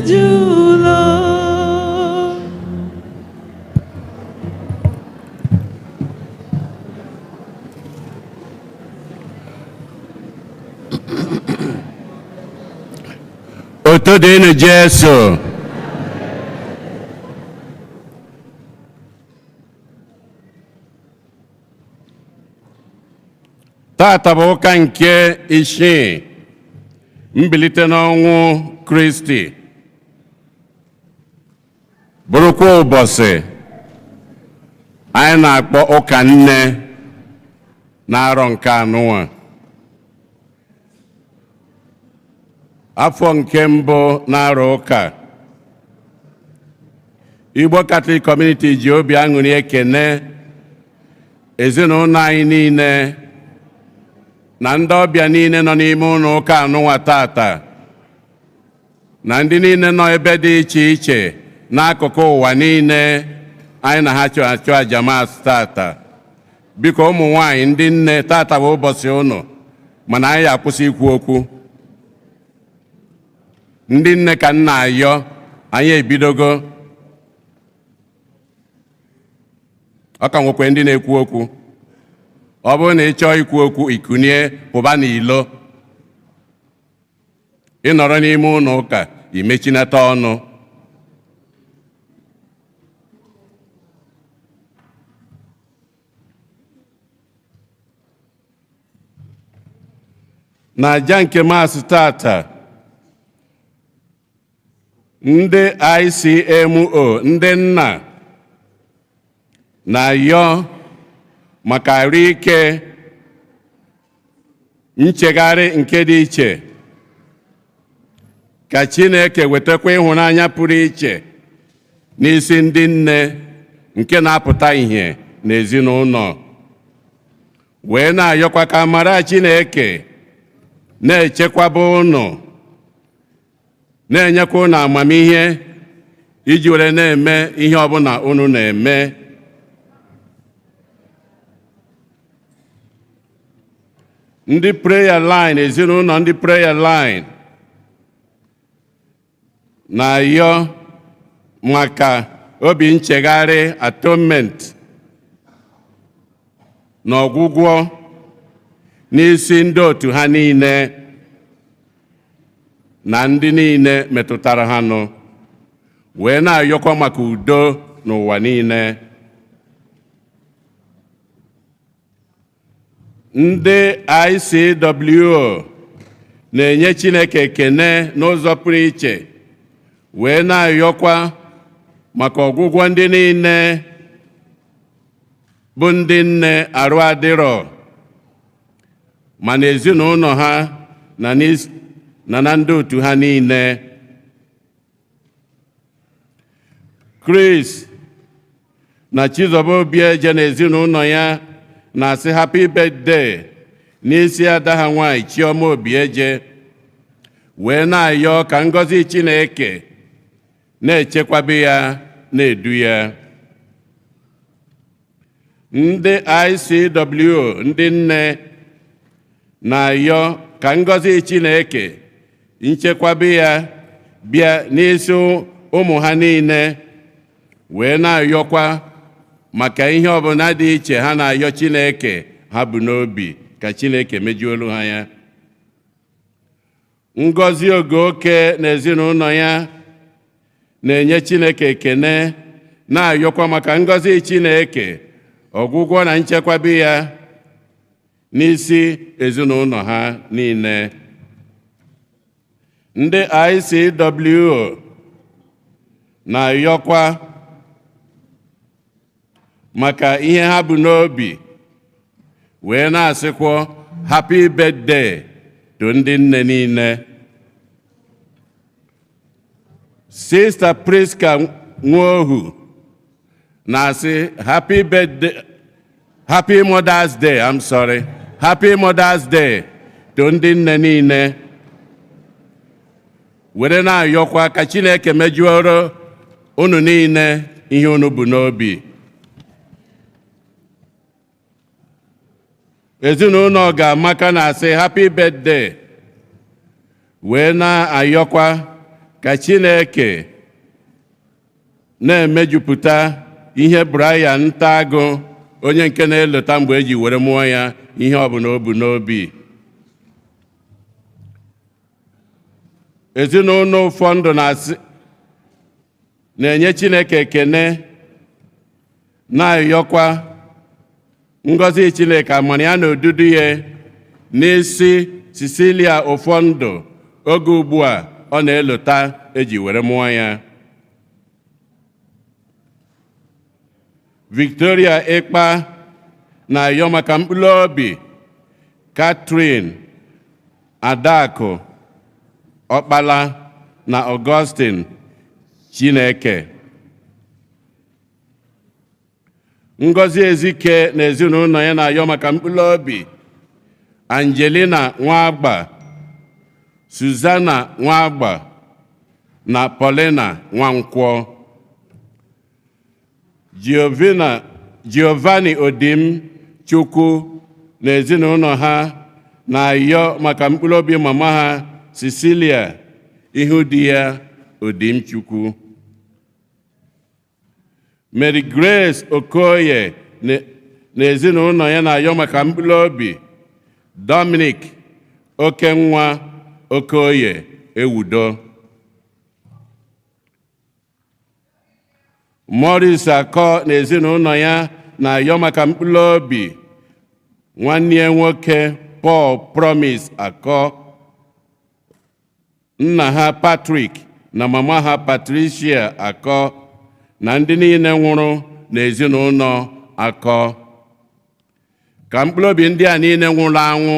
ejula. Oto denu Jesu. Tata bụ ụka nke isii mbilite n'ọnwụ Kristi, bụrụkwa ụbọchị anyị na-akpọ ụka nne n'arọ nke anụwa. Afọ nke mbụ n'arọ ụka, Igbo Catholic Community ji obi aṅụrị ekene ezinụlọ anyị niile na ndị ọbịa niile nọ n'ime ụlọ ụka anụnwa tata, na ndị niile nọ ebe dị iche iche n'akụkụ ụwa niile anyị na ha achụ aja maasị tata. Biko ụmụ nwanyị ndị nne, tata bụ ụbọchị ụnụ, mana anyị akwụsị ikwu okwu. Ndị nne ka nna ayọ, anyị ebidogo. Ọ ka nwekwe ndị na-ekwu okwu. Ọ bụrụ na ị chọọ ikwu okwu, ikunie pụba n'ilo. Ị nọrọ n'ime ụlọ ụka, imechinata ọnụ. N'aja nke maasị tata, ndị ICMO, ndị nna na-ayọ maka ahụike, nchegharị nke dị iche, ka Chineke wetakwa ịhụnanya pụrụ iche n'isi ndị nne nke na-apụta ihe n'ezinụlọ, wee na-ayọkwa ka amara Chineke na-echekwaba ụnụ, na-enyekwa ụnụ amamihe iji were na-eme ihe ọbụla ụnụ na-eme. Ndị prayer line, ezinụlọ ndị prayer line na-ayọ maka obi nchegharị, atonement na ọgwụgwọ n'isi ndị otu ha niile na ndị niile metụtara ha nụ, wee na-ayọkwa maka udo n'ụwa niile. Ndị ICWO na-enye Chineke ekene n'ụzọ pụrụ iche, wee na-ayọkwa maka ọgwụgwọ ndị niile bụ ndị nne arụ adịrọ, ma n'ezinụlọ ha na ndị otu ha niile. Chris na Chizoba Obieje na ezinụlọ ya na-asị happy birthday n'isi ada ha nwanyị Chioma Obieje, wee na-ayọ ka ngọzi Chineke na-echekwaba ya, na-edu ya. Ndị ICWO, ndị nne na-ayọ ka ngọzi Chineke nchekwaba ya bịa n'isi ụmụ ha niile, wee na-ayọkwa maka ihe ọbụla dị iche ha na-ayọ Chineke ha bụ n'obi, ka Chineke mejuolu ha ya. Ngọzi Ogoke na ezinụlọ ya na-enye Chineke ekene, na-ayọkwa maka ngọzi Chineke, ọgwụgwọ na nchekwaba ya n'isi ezinụlọ ha niile. Ndị ICWO na-ayọkwa maka ihe ha bụ n'obi, wee na-asịkwa happy birthday to ndị nne niile. Sister Priska Nwohu na-asị happy birthday, happy Mother's Day, happy Mother's Day to ndị nne niile, were na-ayọkwa ka Chineke mejuoro unu niile ihe unu bụ n'obi. Ezinụlọ Ga-amaka na-asị happy birthday, wee na-ayọkwa ka Chineke na-emejupụta ihe Brian Ntaagụ onye nke na-elota mgbe eji were mụọ ya ihe ọbụla o bu n'obi. Ezinụlọ ụfọdụ na-enye Chineke ekene na-ayọkwa ngọzi Chineke amara ya na odudu ya n'isi Cecilia ụfọdụ oge ugbu a ọ na-elota eji were mụọ ya. Victoria Ekpa na-ayọ maka mkpụrụ obi Catherine Adakụ Ọkpala na Augustine Chineke. Ngozi Ezike na ezinụlọ ya na-ayọ maka mkpụrụ obi Angelina Nwagba, Susanna Nwagba na Paulina Nwankwọ. Giovanni Odim Chukwu na ezinụlọ ha na-ayọ maka mkpụrụ obi mama ha Cecilia ihu di ya Odim Chukwu. Mary Grace Okoye na ezinụlọ ya na-ayọ maka mkpụrụ obi Dominic Okenwa Okoye Ewudo. Maurice Akọ na ezinụlọ ya na-ayọ maka mkpụrụ obi nwanne ya nwoke Paul Promise Akọ, nna ha Patrick na mama ha Patricia Akọ na ndị niile nwụrụ n'ezinụlọ Akọ. Ka mkpụrụ obi ndị a niile nwụrụ anwụ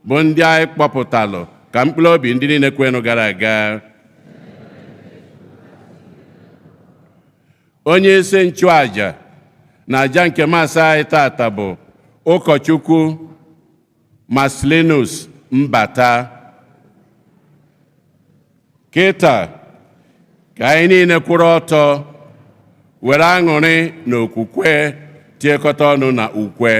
bụ ndị anyị kpọpụtalụ ka mkpụrụ obi ndị niile kwenụ gara aga. Onye isi nchụaja na aja nke Masa anyị tata bụ ụkọchukwu Maslinus Mbata. Kịta ka anyị niile kwụrụ ọtọ were aṅụrị na okwukwe tiekọta ọnụ na ukwe.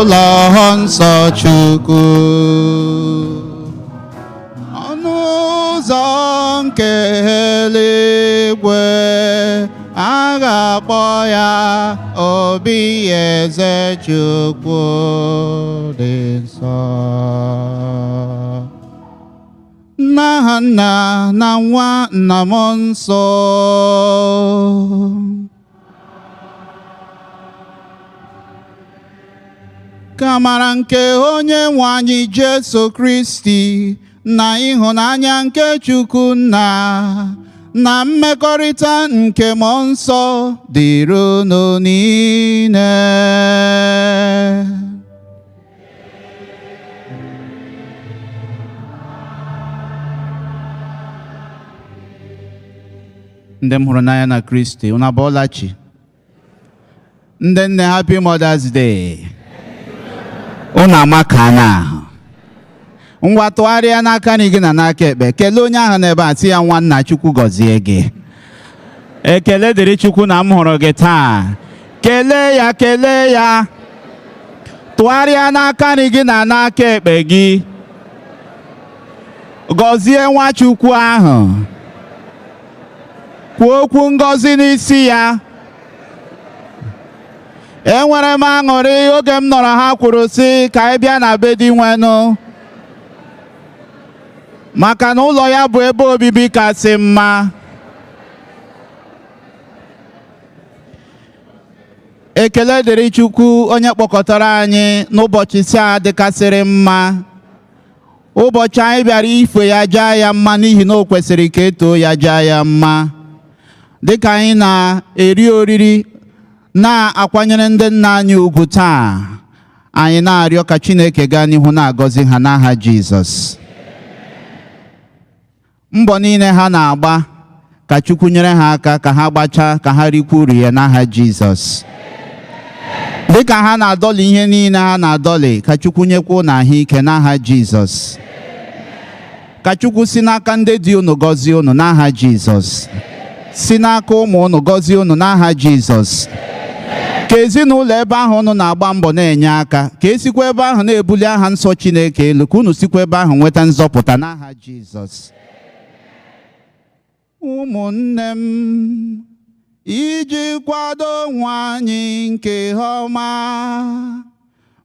n'ụlọ nsọ Chukwu. Ọnụ ụzọ nke eluigwe a ga-akpọ ya obi eze Chukwu dị nsọ. N'aha Nna na Nwa na Mmụọ Nsọ. Ka amara nke onye nwe anyị Jesu Kristi na ịhụnanya nke Chukwu Nna na mmekọrịta nke Mmụọ Nsọ dịrị unu niile. Ndị m hụrụ n'anya na Kristi, unu abọọla chi. Ndị nne, Happy Mother's Day. Unu amaka na ngwa tụgharịa n'aka gị na n'aka ekpe, kelee onye ahụ n'ebe a, sị ya nwanna Chukwu gọzie gị. Ekele dịrị Chukwu na m hụrụ gị taa. Kelee ya, kelee ya. Tụgharịa n'aka gị na n'aka ekpe gị. Gọzie nwa Chukwu ahụ. Kwuo okwu ngọzi n'isi ya. Enwere m aṅụrị oge m nọrọ ha kwuru sị ka anyị bịa na be di nwenụ, maka na ụlọ ya bụ ebe obibi kasị mma. Ekele dịrị Chukwu onye kpọkọtara anyị n'ụbọchị taa dịkasịrị mma. Ụbọchị anyị bịara ife ya jaa ya mma n'ihi na o kwesịrị ka etoo ya jaa ya mma. Dịka anyị na-eri oriri na-akwanyere ndị nna anyị ugwu taa, anyị na-arịọ ka Chineke gaa n'ihu na-agọzi ha n'aha Jizọs. Mbọ niile ha na-agba ka Chukwu nyere ha aka ka ha gbachaa, ka ha rikwuru ya n'aha Jizọs. Dịka ha na-adọli ihe niile ha na-adọli, ka Chukwu nyekwa unu ahụike n'aha Jizọs. Ka Chukwu si n'aka ndị dị unu gọzie unu n'aha Jizọs. Si n'aka ụmụ unu gọzie unu n'aha Jizọs. Ka ezinụlọ ebe ahụ unu na-agba mbọ na-enye aka, ka esikwa ebe ahụ na-ebuli aha nsọ Chineke elu, ka unu sikwa ebe ahụ nweta nzọpụta n'aha Jizọs. Ụmụnne m, iji kwado nwanyị nke ọma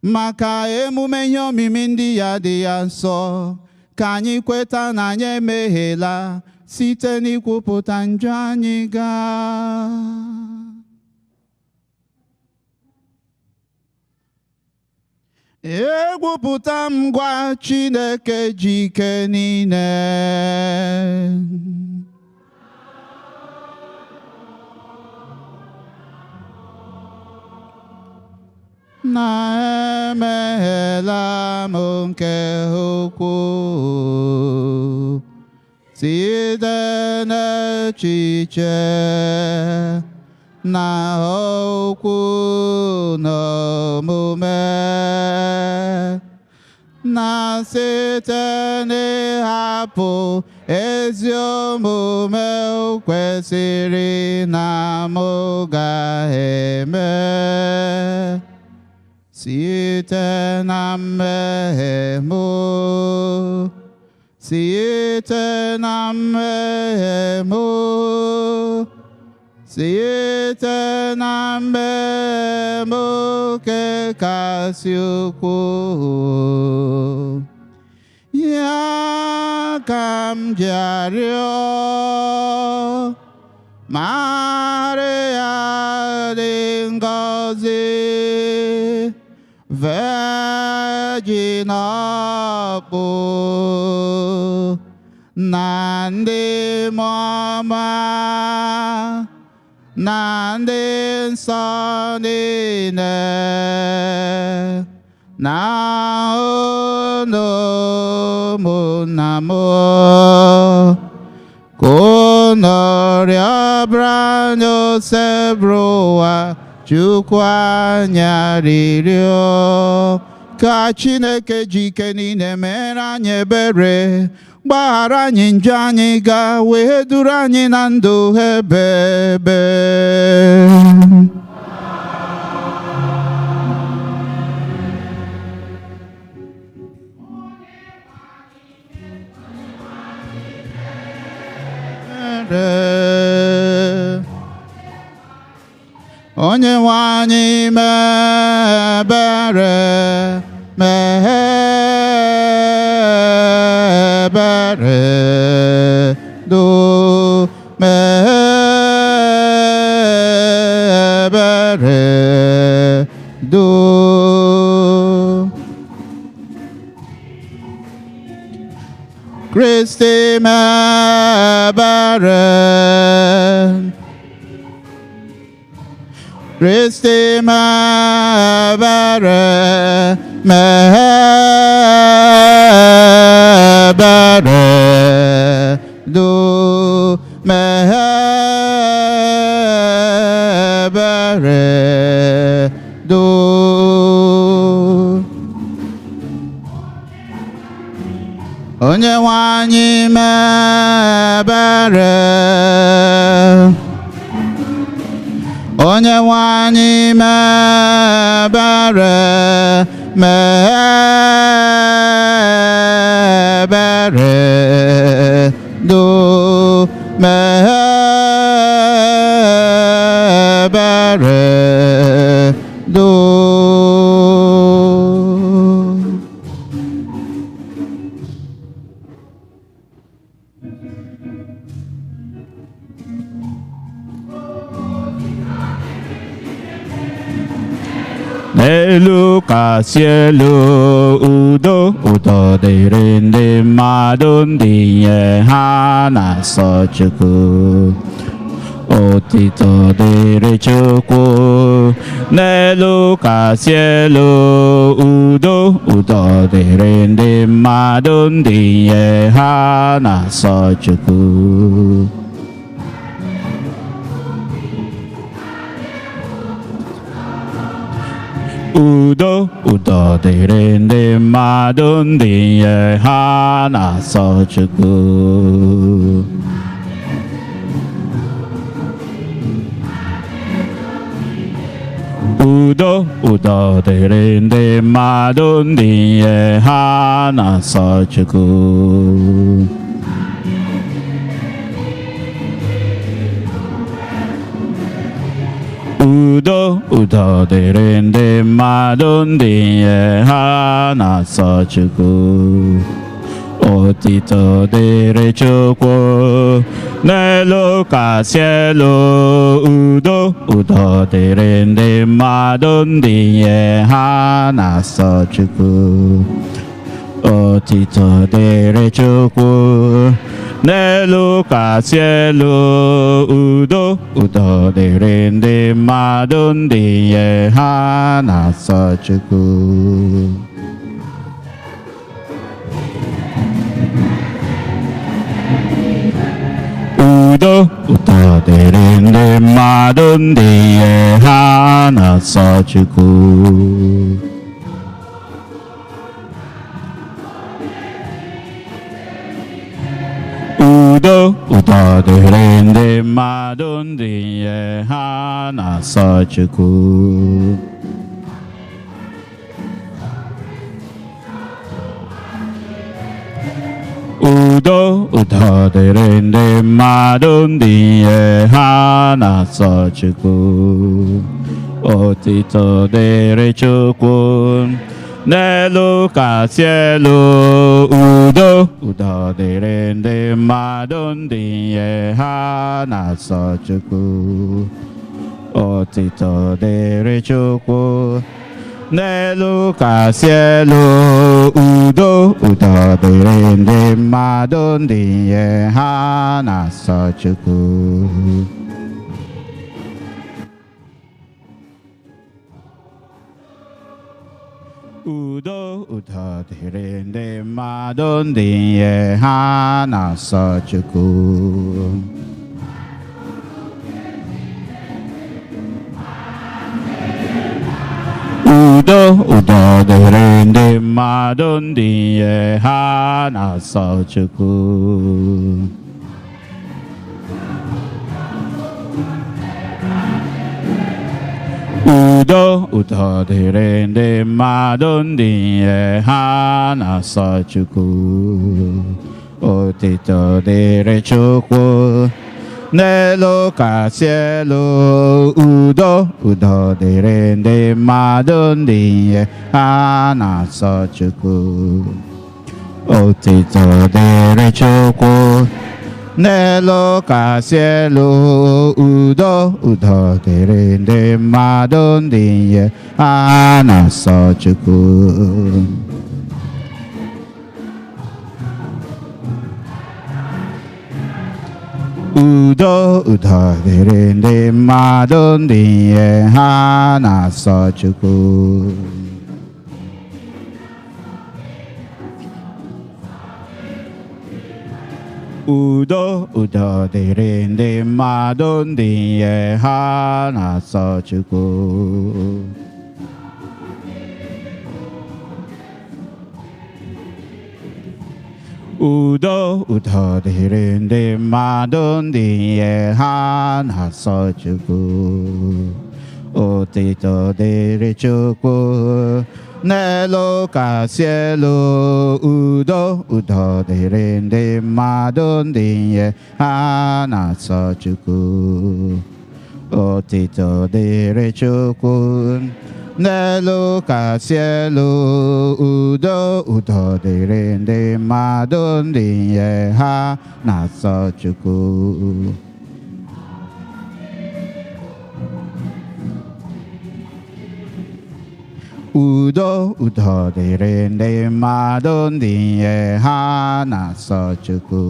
maka emume ihe omimi ndị ya dị ya nsọ, ka anyị kweta na anyị emehiela site n'ikwupụta njọ anyị gaa. Egwupụta m gwa Chineke ji ike niile. Na emehiela m nke ukwuu site n'echiche na okwu n'omume, na site n'ịhapụ ezi omume kwesịrị na m ga-eme. Site na mmehie m, site na mmehie m, site na mmehie m nke kasị ukwuu, ya ka m ji arịọ Maria dị ngọzi, Virgin ọkpụ, na ndị mama, na ndị nsọ niile, na unu ụmụnna m, ka unu rịọbara Ose bụrụ ụwa Chukwu anya rịrịọ. Ka Chineke ji ike niile mere anyị ebere, gbaghara anyị njọ anyị ga wee duru anyị na ndụ ebe. onye nwe anyị mee ebere, mee ebere, do mee ebere, do. Christi mee ebere, Christi mee ebere, mee ebere, do mee ebere, do. Onye nwe anyị mee ebere, onye nwe anyị mee ebere, mee ebere, do mee ebere, do. N'elu kasị elu, udo udo dịrị ndị mmadụ ndị nye ha na-asọ Chukwu. Otito dịrị Chukwu. N'elu kasị elu, udo udo dịrị ndị mmadụ ndị nye ha na-asọ Chukwu. Udo udo dịrị ndị mmadụ ndị nye ha na-asọ Chukwu. Udo udo dịrị ndị mmadụ ndị nye ha na-asọ Chukwu. Udo udo dịrị ndị mmadụ ndị nye ha na-asọ Chukwu. Otito dịrị Chukwu. N'elu kasị elu, udo udo dịrị ndị mmadụ ndị nye ha na-asọ Chukwu. Otito dịrị Chukwu. N'elu kasị elu, udo udo dịrị ndị mmadụ ndị nye ha na-asọ Chukwu. Udo udo dịrị ndị mmadụ ndị nye ha na-asọ Chukwu. Udo udo dịrị ndị mmadụ ndị nye ha na-asọ Chukwu. Udo udo dịrị ndị mmadụ ndị nye ha na-asọ Chukwu. Otito dịrị Chukwu. N'elu kasị elu, udo udo dịrị ndị mmadụ ndị nye ha na-asọ Chukwu. Otito dịrị Chukwu. N'elu kasị elu, udo udo dịrị ndị mmadụ ndị nye ha na-asọ Chukwu. Udo udo dịrị ndị mmadụ ndị nye ha na-asọ Chukwu. Udo udo dịrị ndị mmadụ ndị nye ha na-asọ Chukwu. Udo udo dịrị ndị mmadụ ndị nye ha na-asọ Chukwu. Otito dịrị Chukwu. n'elu kasị elu. Udo, udo dịrị ndị mmadụ ndị ihe ha na-asọ Chukwu. Otito dịrị Chukwu n'elu kasị elu. Udo, udo dịrị ndị mmadụ ndị ihe ha na-asọ Chukwu. Udo, udo dịrị ndị mmadụ ndị ihe ha na-asọ Chukwu. Udo, udo dịrị ndị mmadụ ndị ihe ha na-asọ Chukwu. Udo, udo dịrị ndị mmadụ ndị ihe ha na-asọ Chukwu. Otito dịrị Chukwu n'elu kasị elu. Udo, udo dịrị ndị mmadụ ndị ihe ha na-asọ Chukwu. Otito dịrị Chukwu n'elu kasị elu. Udo, udo dịrị ndị mmadụ ndị ihe ha na-asọ Chukwu. Udo, udo dịrị ndị mmadụ ndị ihe ha na-asọ Chukwu.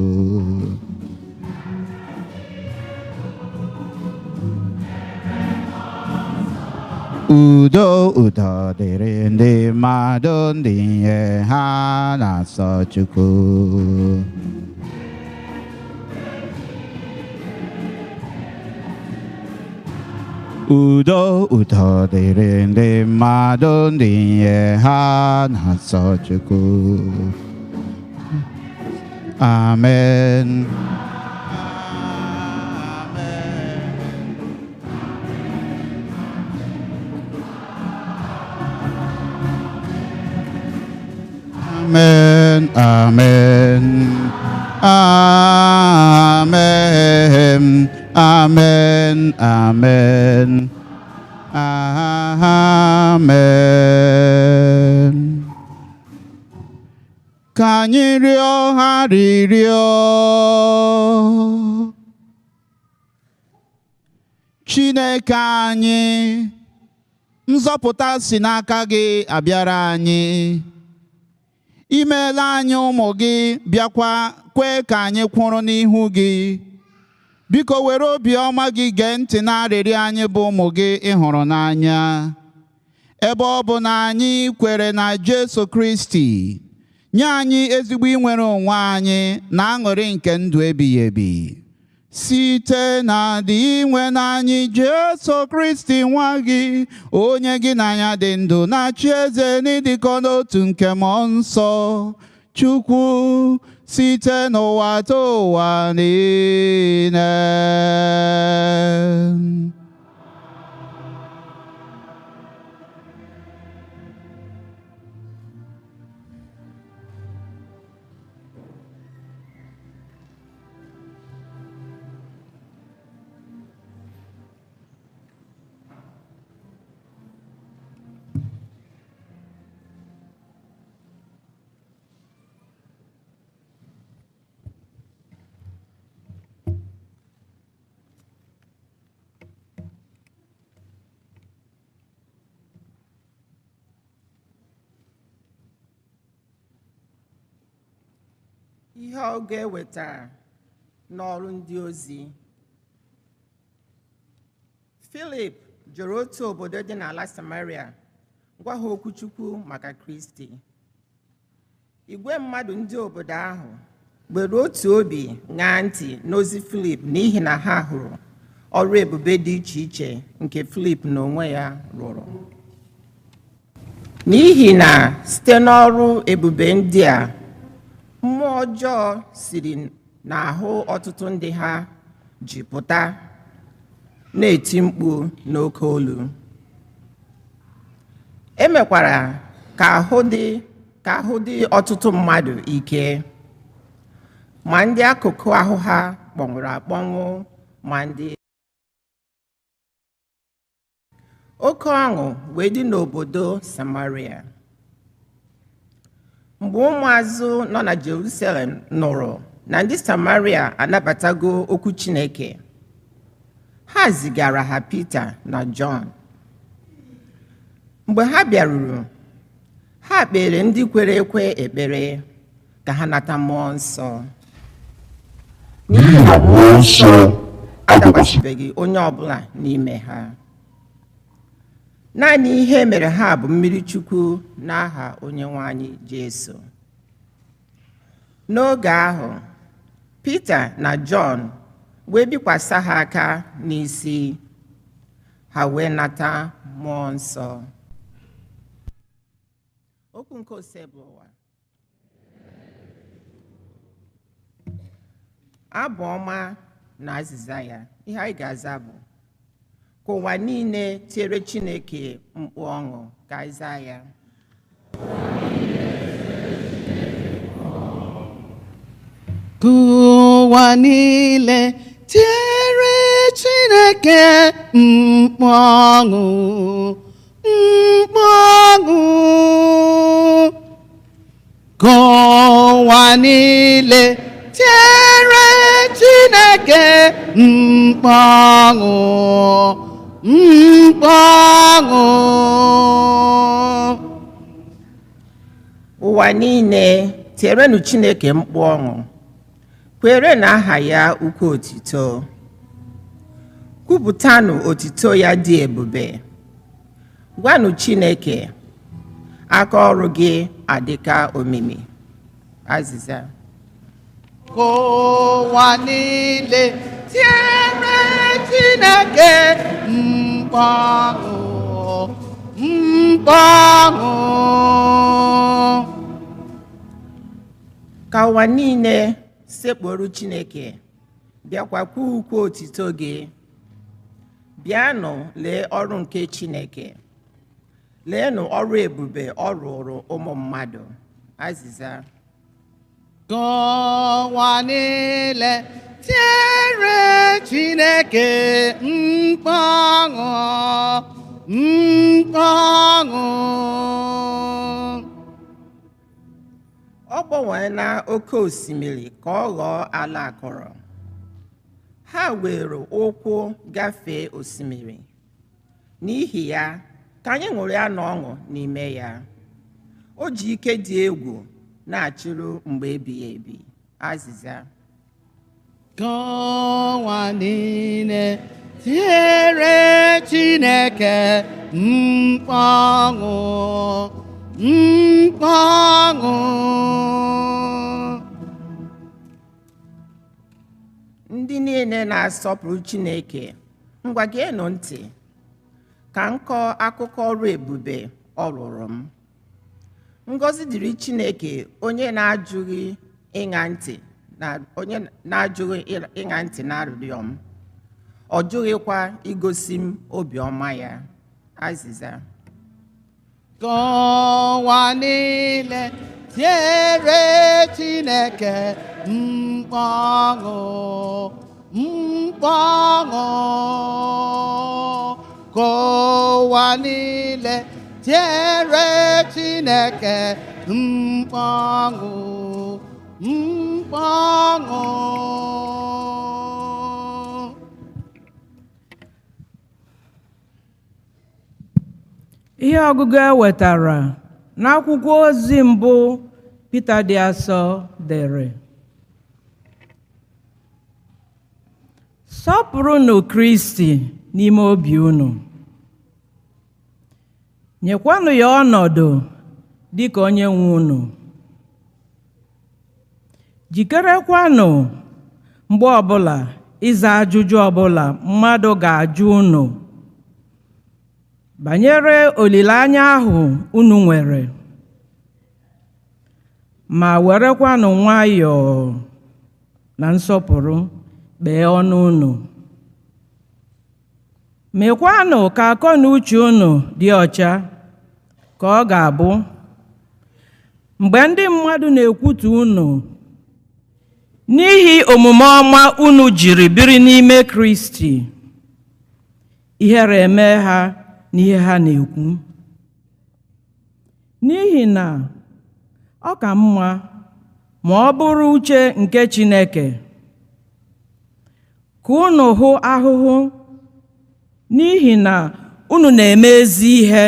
Udo, udo dịrị ndị mmadụ ndị ihe ha na-asọ Chukwu. Udo, udo dịrị ndị mmadụ ndị ihe ha na-asọ Chukwu. Amen. Amen, amen, amen, amen, amen, amen. Ka anyị rịọ arịrịọ. Chineke anyị, nzọpụta si n'aka gị abịara anyị. Imeela anyị ụmụ gị, bịakwa kwe ka anyị kwụrụ n'ihu gị. Biko were obiọma gị gee ntị n'arịrịọ anyị bụ ụmụ gị ị hụrụ n'anya. Ebe ọ bụ na anyị kwere na Jesu Kristi, nye anyị ezigbo inwere onwe anyị na aṅụrị nke ndụ ebighị ebi. Site na dị inwe n'anyị Jesu Kristi nwa gị, onye gị na ya dị ndụ na-achị eze n'ịdịkọ n'otu nke mmụọ nsọ Chukwu, site n'ụwa ta ụwa niile. Ihe ọ ga-eweta n'ọrụ ndị ozi. Filip jụrụ otu obodo dị n'ala Samaria gwa ha okwu Chukwu maka Kristi. Igwe mmadụ ndị obodo ahụ gbere otu obi ṅaa ntị n'ozi Filip n'ihi na ha hụrụ ọrụ ebube dị iche iche nke Filip n'onwe ya rụrụ. N'ihi na site n'ọrụ ebube ndị a, mmụọ ọjọọ siri n'ahụ ọtụtụ ndị ha ji pụta na-eti mkpu n'oke olu. Emekwara ka ahụ dị ọtụtụ mmadụ ike, ma ndị akụkụ ahụ ha kpọnwụrụ akpọnwụ ma ndị oke ọṅụ wee dị n'obodo Samaria. Mgbe ụmụazụ nọ na Jerusalem nụrụ na ndị Samaria anabatago okwu Chineke, ha zigara ha Pita na Jọn. Mgbe ha bịaruru, ha kpere ndị kwere ekwe ekpere ka ha nata mmụọ nsọ, n'ihi na mmụọ nsọ adakwasịbeghị onye ọbụla n'ime ha. Naanị ihe mere ha bụ mmiri Chukwu n'aha Onyenwe anyị Jesu. N'oge ahụ, Pita na Jọn wee bikwasa ha aka n'isi, ha wee nata mmụọ nsọ. Okwu nke ose bụ ụwa. Abụ ọma na azịza ya, ihe anyị ga-aza bụ ka ụwa niile tiere Chineke mkpu ọṅụ, ka anyị zaa ya. Ka ụwa niile tiere Chineke mkpu ọṅụ, mkpu ọṅụ. Ka ụwa niile tiere Chineke mkpu ọṅụ, mkpu ọṅụ. Ụwa niile tierenụ Chineke mkpu ọṅụ, kwere na aha ya ukwu otito, kwupụtanụ otito ya dị ebube, gwanụ Chineke aka ọrụ gị adịka omimi. Azịza. Ka ụwa niile tiere Chineke mkpu ọṅụ, mkpu ọṅụ. Ka ụwa niile sekpụrụ Chineke, bịakwakwa ukwu otito gị. Bịanụ lee ọrụ nke Chineke, leenụ ọrụ ebube ọ rụrụ ụmụ mmadụ. Azịza. Ka ụwa niile tiere Chineke mkpu ọṅụ, mkpu ọṅụ. Ọ gbanweela oke osimiri ka ọ ghọọ ala akọrọ. Ha were ụkwụ gafee osimiri. N'ihi ya, ka anyị ṅụrịa n'ọṅụ n'ime ya. O ji ike dị egwu na-achịrụ mgbe ebighị ebi. Azịza. Ka ụwa niile tiere Chineke mkpu ọṅụ, mkpu ọṅụ. Ndị niile na-asọpụrụ Chineke, ngwa geenụ ntị ka m kọọ akụkọ ọrụ ebube ọ rụrụ m. Ngọzi dịrị Chineke onye na-ajụghị ịṅa ntị na arịrịọ m. Ọ jụghịkwa igosi m obiọma ya. Azịza. Ka ụwa niile tiere Chineke mkpu ọṅụ, mkpu ọṅụ. Ka ụwa niile tiere Chineke mkpu ọṅụ, mkpu ọṅụ. Ihe ọgụgụ e wetara n'akwụkwọ ozi mbụ Pita dị Asọ dere: sọpụrụnụ Kristi n'ime obi unu, nyekwanụ ya ọnọdụ dị ka onye nwe unu. Jikerekwanụ mgbe ọbụla ịza ajụjụ ọbụla mmadụ ga-ajụ unu banyere olileanya ahụ unu nwere, ma werekwanụ nwayọọ na nsọpụrụ kpee ọnụ unu. Mekwanụ ka akọ na uche unu dị ọcha, ka ọ ga-abụ mgbe ndị mmadụ na-ekwutu unu, n'ihi omume ọma unu jiri biri n'ime Kristi, ihere eme ha n'ihe ha na-ekwu. N'ihi na ọ ka mma ma ọ bụrụ uche nke Chineke ka unu hụ ahụhụ n'ihi na unu na-eme ezi ihe,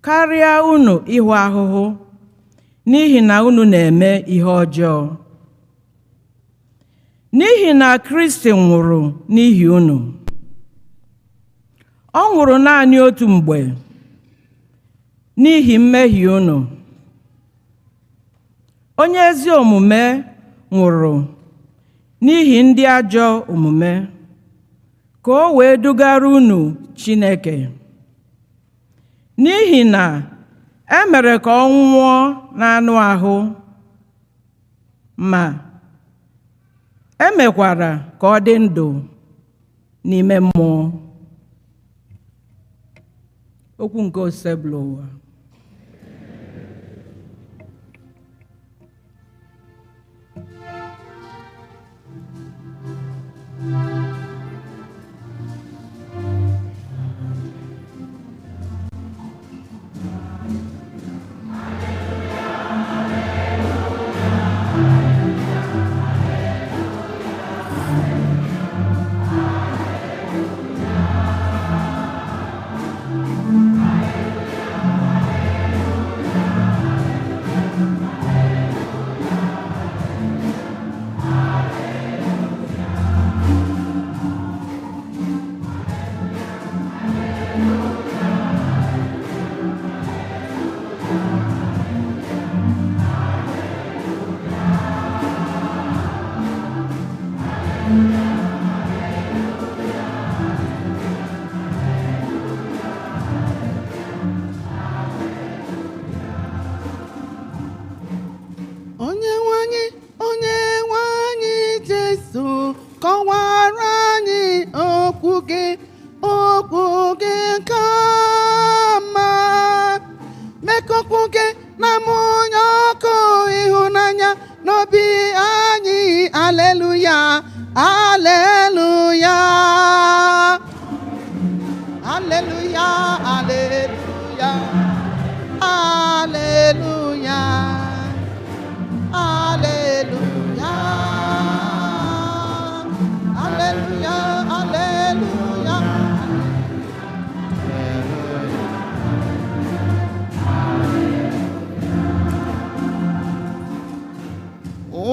karịa unu ịhụ ahụhụ n'ihi na unu na-eme ihe ọjọọ. N'ihi na Kristi nwụrụ n'ihi unu. Ọ nwụrụ naanị otu mgbe n'ihi mmehie unu. Onye ezi omume nwụrụ n'ihi ndị ajọ omume, ka o wee dugara unu Chineke. N'ihi na e mere ka ọ nwụọ n'anụ ahụ, ma e mekwara ka ọ dị ndụ n'ime mmụọ. Okwu nke osebụla ụwa.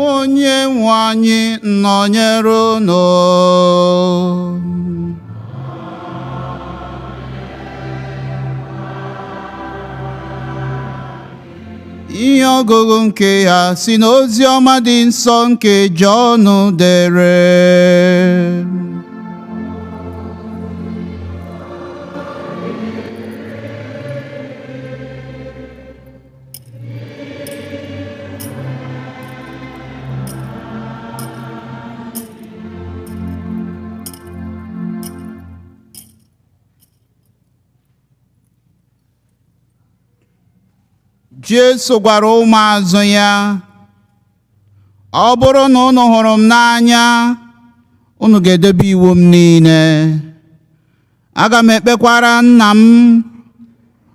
Onye nwe anyị nọnyere unu. Ihe ọgụgụ nke ya si n'ozi ọma dị nsọ nke Jọn dere. Jesu gwara ụmụazụ ya, ọ bụrụ na unu hụrụ m n'anya, unu ga-edebe iwu m niile. Aga m ekpekwara Nna m,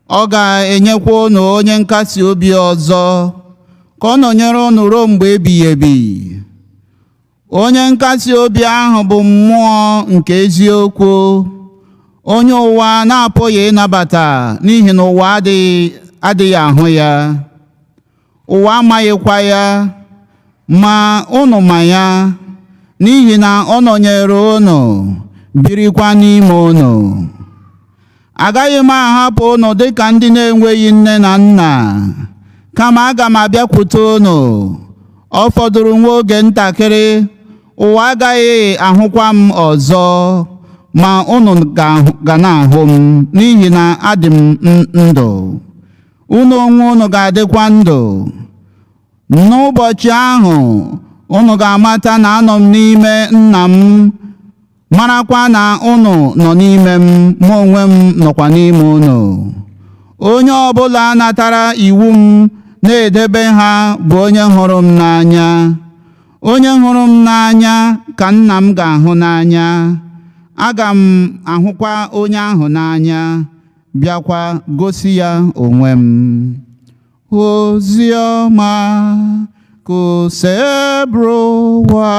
ọ ga-enyekwa unu onye nkasi obi ọzọ, ka ọ nọnyere unu ruo mgbe ebighị ebi. Onye nkasi obi ahụ bụ mmụọ nke eziokwu, onye ụwa na-apụghị ịnabata n'ihi na ụwa adịghị ahụ ya, ụwa amaghịkwa ya, ma unu ma ya, n'ihi na ọ nọnyere unu, birikwa n'ime unu. Agaghị m ahapụ unu dịka ndị na-enweghị nne na nna, kama aga m abịakwute unu. Ọ fọdụrụ nwa oge ntakịrị, ụwa agaghị ahụkwa m ọzọ, ma unu ga na-ahụ m, n'ihi na adị m ndụ. Unu onwe unu ga-adịkwa ndụ. N'ụbọchị ahụ unu ga-amata na anọ m n'ime Nna m, marakwa na unu nọ n'ime m, mụ onwe m nọkwa n'ime unu. Onye ọbụla natara iwu m na-edebe ha bụ onye hụrụ m n'anya. onye hụrụ m n'anya ka nna m ga-ahụ n'anya, aga m ahụkwa onye ahụ n'anya, bịakwa gosi ya onwe m. Oziọma kosebrowa.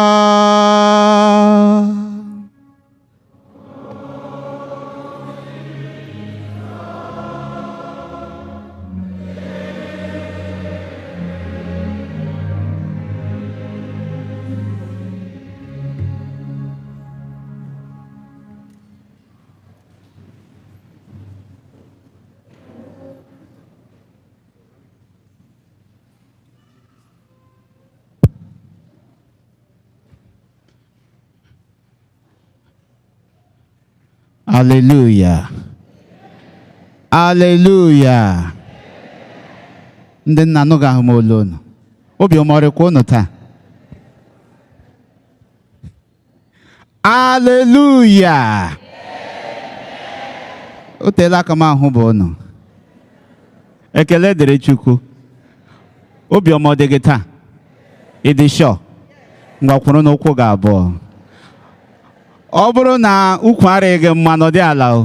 Hallelujah. Hallelujah. Ndị nna nụ ga-ahụ m olu unu. Obiọma ọrịkwa unu taa. Hallelujah. O teela aka m ahụ bụ unu. Ekele dịrị Chukwu. Obiọma ọ dị gị taa? Ị dị sure? Ngwa kwụrụ n'ụkwụ gị abụọ. Ọ bụrụ na ukwu arịghị gị mma, nọdụ ala o.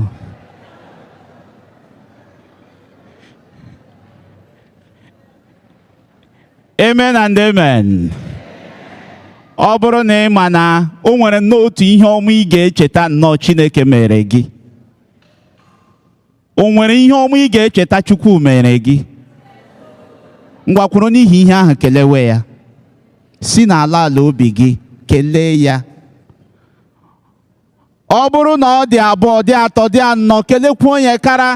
Amen and amen. Ọ bụrụ na ị ma na o nwere n'otu ihe ọma ị ga-echeta nnọọ Chineke mere gị. O nwere ihe ọma ị ga-echeta Chukwu mere gị. Ngwa kwụrụ n'ihi ihe ahụ kelewe ya. Si n'ala ala obi gị kelee ya. Ọ bụrụ na ọ dị abụọ, dị atọ, dị anọ, kelekwa onye kara.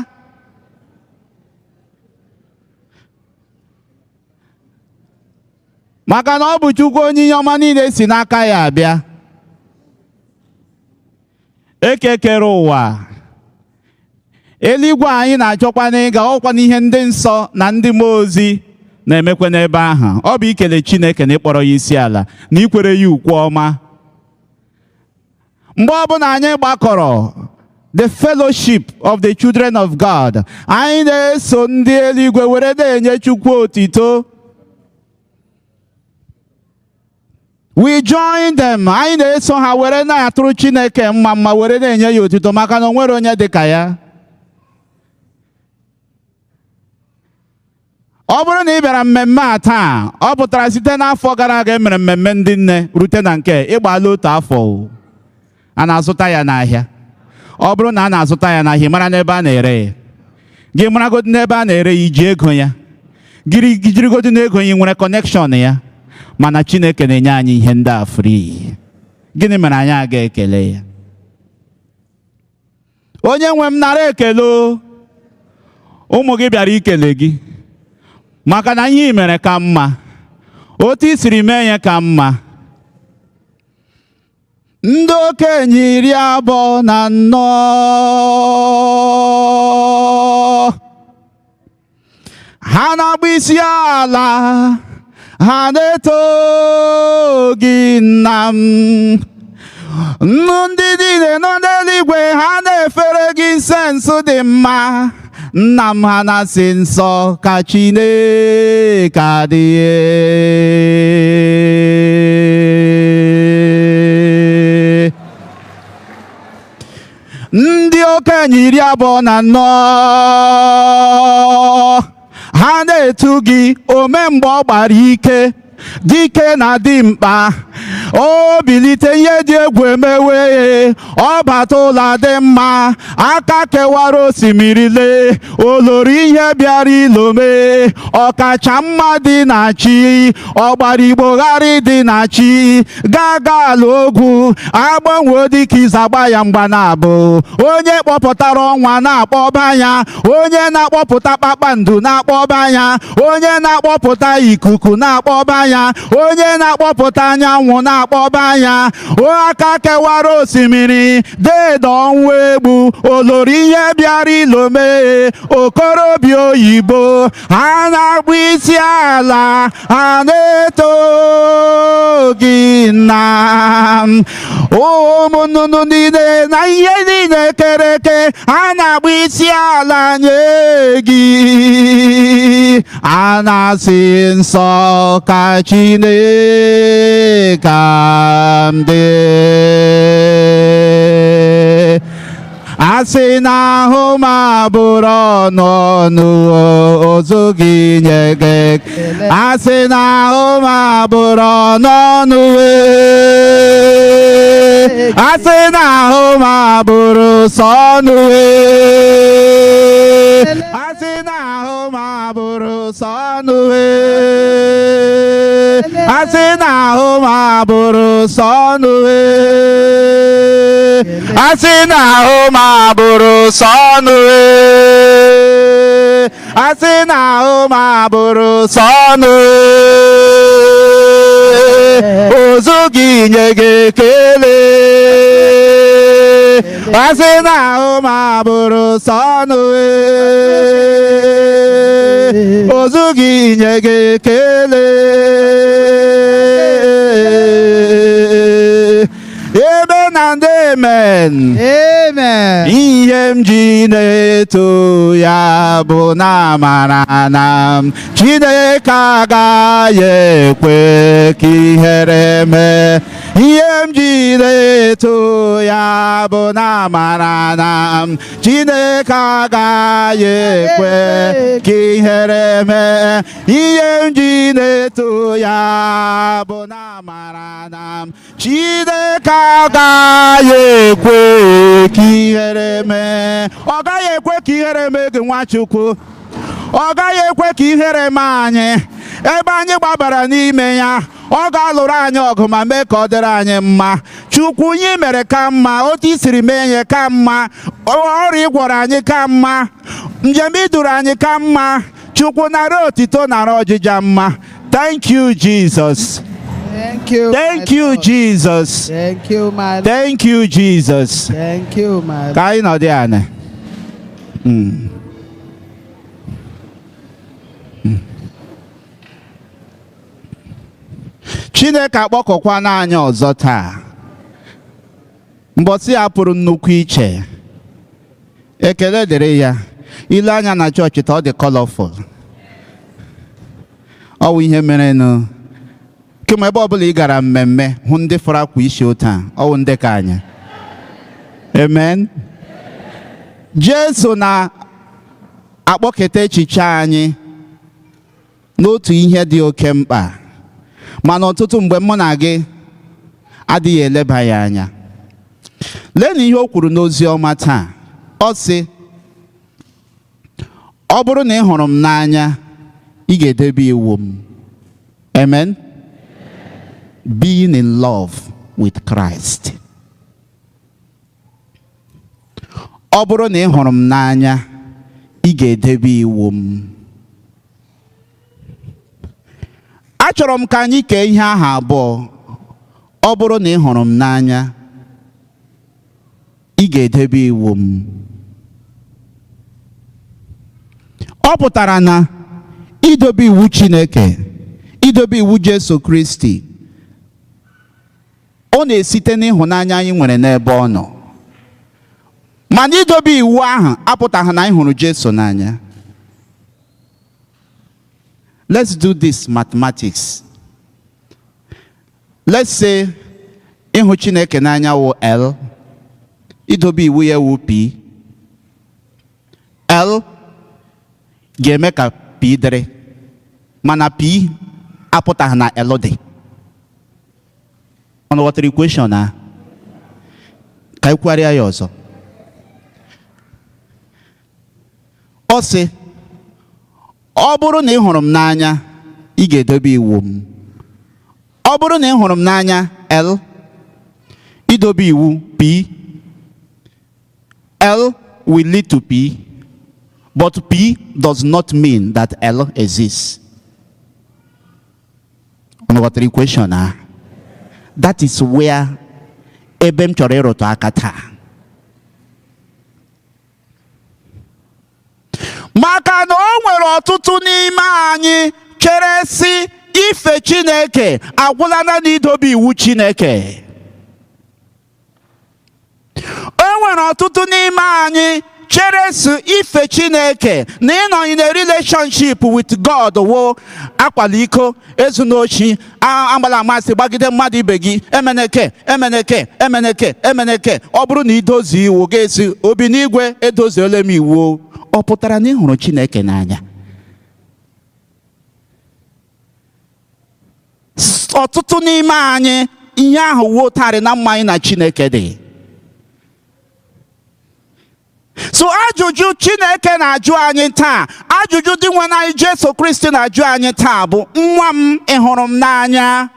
Maka na ọ bụ Chukwu onye ihe ọma niile si n'aka ya abịa. Eke kere ụwa. Eluigwe anyị na-achọkwa n'ịga, ọkwa n'ihe ndị nsọ na ndị mmụọ ozi na-emekwa n'ebe ahụ. Ọ bụ ikele Chineke na ịkpọrọ ya isi ala, na ikwere ya ukwu ọma. Mgbe ọbụla anyị gbakọrọ, the fellowship of the children of God, anyị na-eso ndị eluigwe were na-enye Chukwu otito. We join them. Anyị na-eso ha were na-atụrụ Chineke mma mma, were na-enye ya otito, maka na o nwere onye dị ka ya. Ọ bụrụ na ị bịara mmemme a taa, ọ pụtara site n'afọ gara aga emere mmemme ndị nne rute na nke ịgbala otu afọ. A na-azụta ya n'ahịa. Ọ bụrụ na a na-azụta ya n'ahịa, mara n'ebe a na-ere ya. Gị maragodu n'ebe a na-ere ya, iji ego ya. Gị jirigodu n'ego ya, nwere connection ya. Mana Chineke na-enye anyị ihe ndị a free. Gịnị mere anyị aga ekele ya? Onye nwe m, nara ekele. Ụmụ gị bịara ikele gị. Maka na ihe i mere ka mma. Otu i siri mee ya ka mma. Ndị okenye 24 ha na-agba isi ala, ha na-eto gị nna m. Ndị niile nọ n'eluigwe ha na-efere gị nsensụ dị mma. Nna m ha na-asị nsọ ka Chineke adị. Ndị okenye 24 ha na-etu gị ome mgbe ọ gbara ike, dike na dimkpa. O bilite ihe dị egwu emewe, ọ bata ụlọ dị mma, aka kewara osimiri lee, olori ihe bịara ilome, ọkacha mma dị na chi, ọgbara igbogharị dị na chi, gaga ala ogwu, agbanwe dịka ịzagba ya mgba na-abụ, onye kpọpụtara ọnwa na-akpọba ya, onye na-akpọpụta kpakpando na-akpọba ya, onye na-akpọpụta ikuku na-akpọba ya, onye na-akpọpụta anyanwụ na-akpọba ya, aka kewara osimiri, deede ọnwụ egbu, olori ihe bịara ilome, okorobịa oyibo, ha na-agba isi ala, ha na-eto gị nna m. Ụmụ nnụnụ niile na ihe niile kere eke, ha na-agba isi ala nye gị, a na-asị nsọ ka Chineke dị. Asị na ahụ m abụrụ ọnụ ozughị nye gị ekele. Asị na ahụ m abụrụ ọnụ asị na ahụ m abụrụ sọ ọnụ asị na ahụ m abụrụ sọ ọnụ asị na ahụ m abụrụ sọ ọnụ asị na ahụ m abụrụ sọ ọnụ asị na ahụ m abụrụ sọ ọnụ ozughị nye gị ekele. Asị na ahụ m abụrụ sọ ọnụ ozughị nye gị ekele. Amen and amen. Amen. Ihe m ji na-eto ya bụ na amara na Chineke agaghị ekwe ka ihere mee. Ihe m ji na-eto ya bụ na amara na Chineke agaghị ekwe ka ihere mee. Ihe m ji na-eto ya bụ na amara na Chineke agaghị ekwe ka ihere mee. Ọ gaghị ekwe ka ihere mee gị Nwachukwu. Ọ gaghị ekwe ka ihere mee anyị. Ebe anyị gbabara n'ime ya, ọ ga-alụrụ anyị ọgụ ma mee ka ọ dịrị anyị mma. Chukwu nye mere ka mma, otu i siri mee ya ka mma, ọrịa ị gwọrọ anyị ka mma, njem i duru anyị ka mma. Chukwu nara otito nara ọjịja mma. Thank you, Jesus. Thank you. Thank you, Jesus. Thank you, my Thank you, Jesus. Thank you, my Ka anyị nọdụ anyị. Chineke akpọkọkwana anyị ọzọ taa. Mbọsị ya pụrụ nnukwu iche. Ekele dịrị ya. Ile anya na chọọchị taa ọ dị colorful. Ọ wụ ihe mere nụ. Kemgbe ebe ọbụla ị gara mmemme hụ ndị fọrọ akwa isi ụta, ọ wụ ndị ka anyị. Amen. Jesu na-akpọketa echiche anyị n'otu ihe dị oke mkpa, mana ọtụtụ mgbe mụ na gị adịghị eleba ya anya. Lee na ihe o kwuru n'ozi ọma taa. Ọ sị, ọ bụrụ na ị hụrụ m n'anya, ị ga-edebe iwu m. Amen. Being in love with Christ. Ọ bụrụ na ị hụrụ m n'anya, ị ga-edebe iwu m. Achọrọ m ka anyị kee ihe ahụ abụọ. Ọ bụrụ na ị hụrụ m n'anya, ị ga-edebe iwu m. Ọ pụtara na idobe iwu Chineke, idobe iwu Jesu Kristi, ọ na-esite n'ịhụnanya anyị nwere n'ebe ọ nọ. Mana idobe iwu ahụ apụtaghị na anyị hụrụ Jesu n'anya. Let's do this mathematics. Let's say ịhụ Chineke n'anya wụ L, idobe iwu ya wụ P. L ga-eme ka P dịrị, mana P apụtaghị na L dị. Ọnụ ghọtara equation a? Ka ekwugharịa ya ọzọ. Ọ sị, ọ bụrụ na ị hụrụ m n'anya, ị ga-edobe iwu m. Ọ bụrụ na ị hụrụ m n'anya, L, idobe iwu P. L will lead to P, but P does not mean that L exists. Ọnụ ghọtara equation a? That is where ebe m chọrọ ịrụtụ aka taa. Maka na o nwere ọtụtụ n'ime anyị chere sị ife Chineke agwụla na idobe iwu Chineke. O nwere ọtụtụ n'ime anyị cheresu ife Chineke na ịnọ in a relationship with God wo akwala iko, ezunochi, agbala amasị, gbagide mmadụ ibe gị, emeneke. Ọ bụrụ na idozi iwu ga-esi obi n'igwe edoziele m iwu, ọ pụtara na ị hụrụ Chineke n'anya? Ọtụtụ n'ime anyị ihe ahụ wotarị na mma anyị na Chineke dị. So ajụjụ Chineke na-ajụ anyị taa, ajụjụ dị nwe anyị Jesu Kristi na-ajụ anyị taa bụ, nwa m, ị hụrụ m n'anya?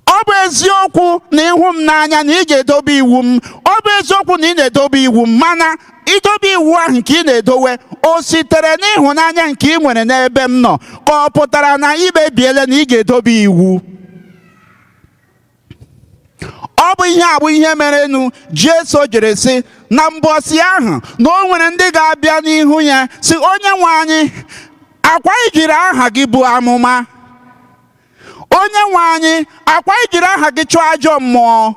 Ọ bụ eziokwu na ịhụ m n'anya na ị ga-edobe iwu m. Ọ bụ eziokwu na ị na-edobe iwu m, mana idobe iwu ahụ nke ị na-edowe o sitere n'ịhụnanya nke ị nwere n'ebe m nọ, ka ọ pụtara na ikpebiela na ị ga-edobe iwu? Ọ bụ ihe a bụ ihe merenu Jesu jere sị na mbọsị ahụ na o nwere ndị ga-abịa n'ihu ya sị, onye nwe anyị, akwa ijiri aha gị bụ amụma? Onye nwe anyị, akwa ijiri aha gị chụọ ajọ mmụọ?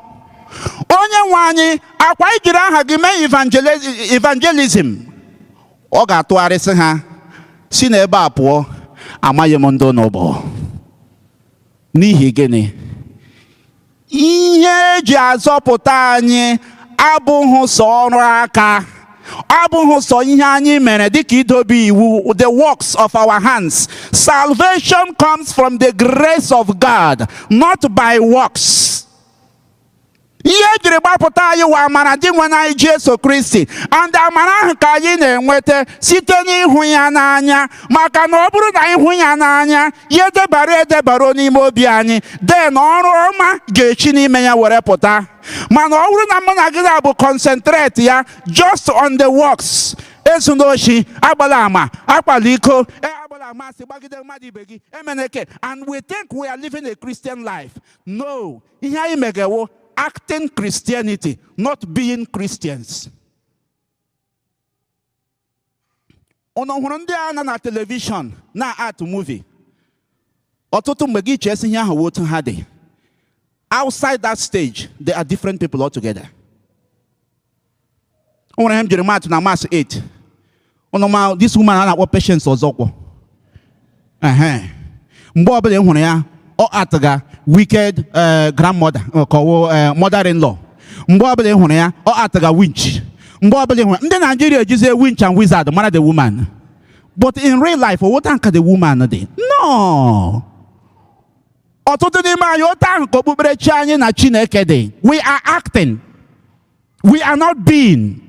Onye nwe anyị, akwa ijiri aha gị mee evangelism? Ọ ga-atụgharịsị ha, si n'ebe a pụọ, amaghị m ndị n'ụbọ. N'ihi gịnị? Ihe eji azọpụta anyị abụghị sọ ọrụ aka, abụghị sọ ihe anyị mere dịka idobe iwu, the works of our hands. Salvation comes from the grace of God, not by works. Ihe ejiri gbapụta anyị wa amara dị nwe anyị Jesu Kristi, and amara ahụ ka anyị na-enweta site n'ịhụ ya n'anya. Maka na ọ bụrụ na ịhụ ya n'anya, ya edebara n'ime obi anyị, then ọrụ ọma ga-echi n'ime ya were pụta. Mana ọ bụrụ na mụ na gị ga-abụ concentrate ya just on the works, ezunoshi, agbala ama, akwala iko, agbala amasị, gbagide mmadụ ibe gị, emeneke, and we think we are living a Christian life. No, ihe anyị megewo acting Christianity, not being Christians. Unu hụrụ ndị a na television na art movie, ọtụtụ mgbe gị chesi ihe ahụ otu ha dị. Outside that stage, they are different people altogether. When I am Jeremiah na Mass 8, this woman a na-akpọ Patience ọzọkwọ. Mgbe ọbụla ị hụrụ ya, ọ ataga wicked grandmother, mother-in-law. Mgbe ọbụla ị hụrụ ya, ọ ataga winch. Mgbe ọbụla ị hụrụ ndị Nigeria ejizie winch and wizard mara the woman. But in real life, what ka the woman dị? No. Ọtụtụ n'ime anyị otu ahụ ka okpukperechi anyị na Chineke dị. We are acting. We are not being.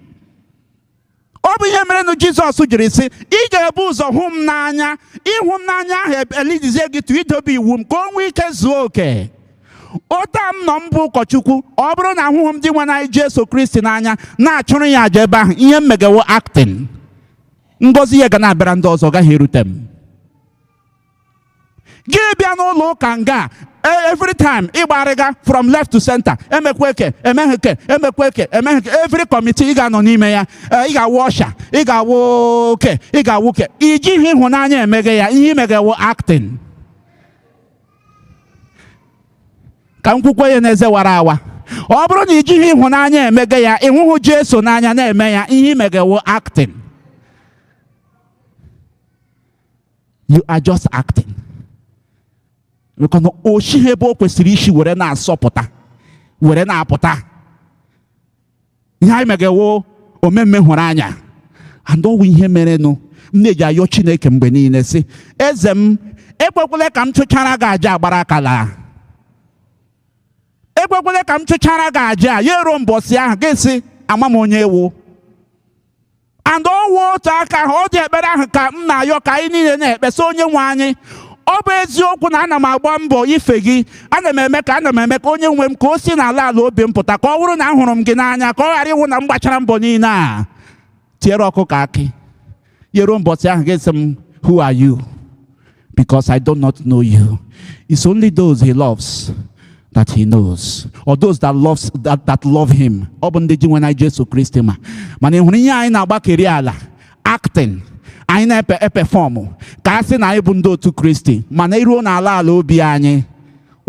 Ọ bụ ihe mere na Jizọs jiri sị, ị ga-ebu ụzọ hụ m n'anya. Ịhụ m n'anya ahụ elidizie gị tụ idobe iwu m ka o nwee ike zuo oke. Otu m nọ m bụ ụkọchukwu, ọ bụrụ na ahụhụ m dị nwe anyị Jesu Kristi n'anya na-achụrụ ya aja ebe ahụ, ihe m megewo acting. Ngozi ya ga na-abịara ndị ọzọ, gaghị erute m. Gị bịa n'ụlọ ụka nga every time ịgbarịga from left to center, emekweke, emegheke, emekweke, emegheke, every committee ị ga-anọ n'ime ya, ị ga-awụ ọsha, ị ga-awụ oke, ị ga-awụ ke, ijighị ịhụnanya emege ya, ihe imegewo acting. Ka m kwukwe ya n'eze wara awa, ọ bụrụ na ijighị ịhụnanya emege ya, ịhụhụ Jesu n'anya na-eme ya, ihe imegewo acting. You are just acting. Because oshi ebe o kwesịrị isi were na-asọpụta, were na-apụta. Ihe anyị megewo omemme hụrụ anya. And ọwụ ihe merenụ m na-eji ayọ Chineke mgbe niile sị, eze m, ekwekwele ka m chụchara gị aja agbara akala. Ekwekwele ka m chụchara gị aja ya eruo mbọsị ahụ ga-esi ama m onye ewu. And ọwụ otu aka ahụ, ọ dị ekpere ahụ ka m na-ayọ ka anyị niile na-ekpesa onye nwe anyị. Ọ bụ eziokwu na ana m agba mbọ ife gị, ana m eme ka onye nwe m ka o si n'ala obi m pụta, ka ọ bụrụ na ahụrụ m gị n'anya, ka ọ ghara ịwụ na m gbachara mbọ niile a tiere ọkụ ka akị. Yeruo mbọsị ahụ ga-esi m, who are you? Because I do not know you. It's only those he loves that he knows, or those that love him. Ọ bụ ndị ji nwe na Jesu Kristi ma. Mana ị hụrụ ihe anyị na-agbakeri ala, acting. Anyị na-perform ka a sị na anyị bụ ndị otu Kristi, mana iruo n'ala obi anyị,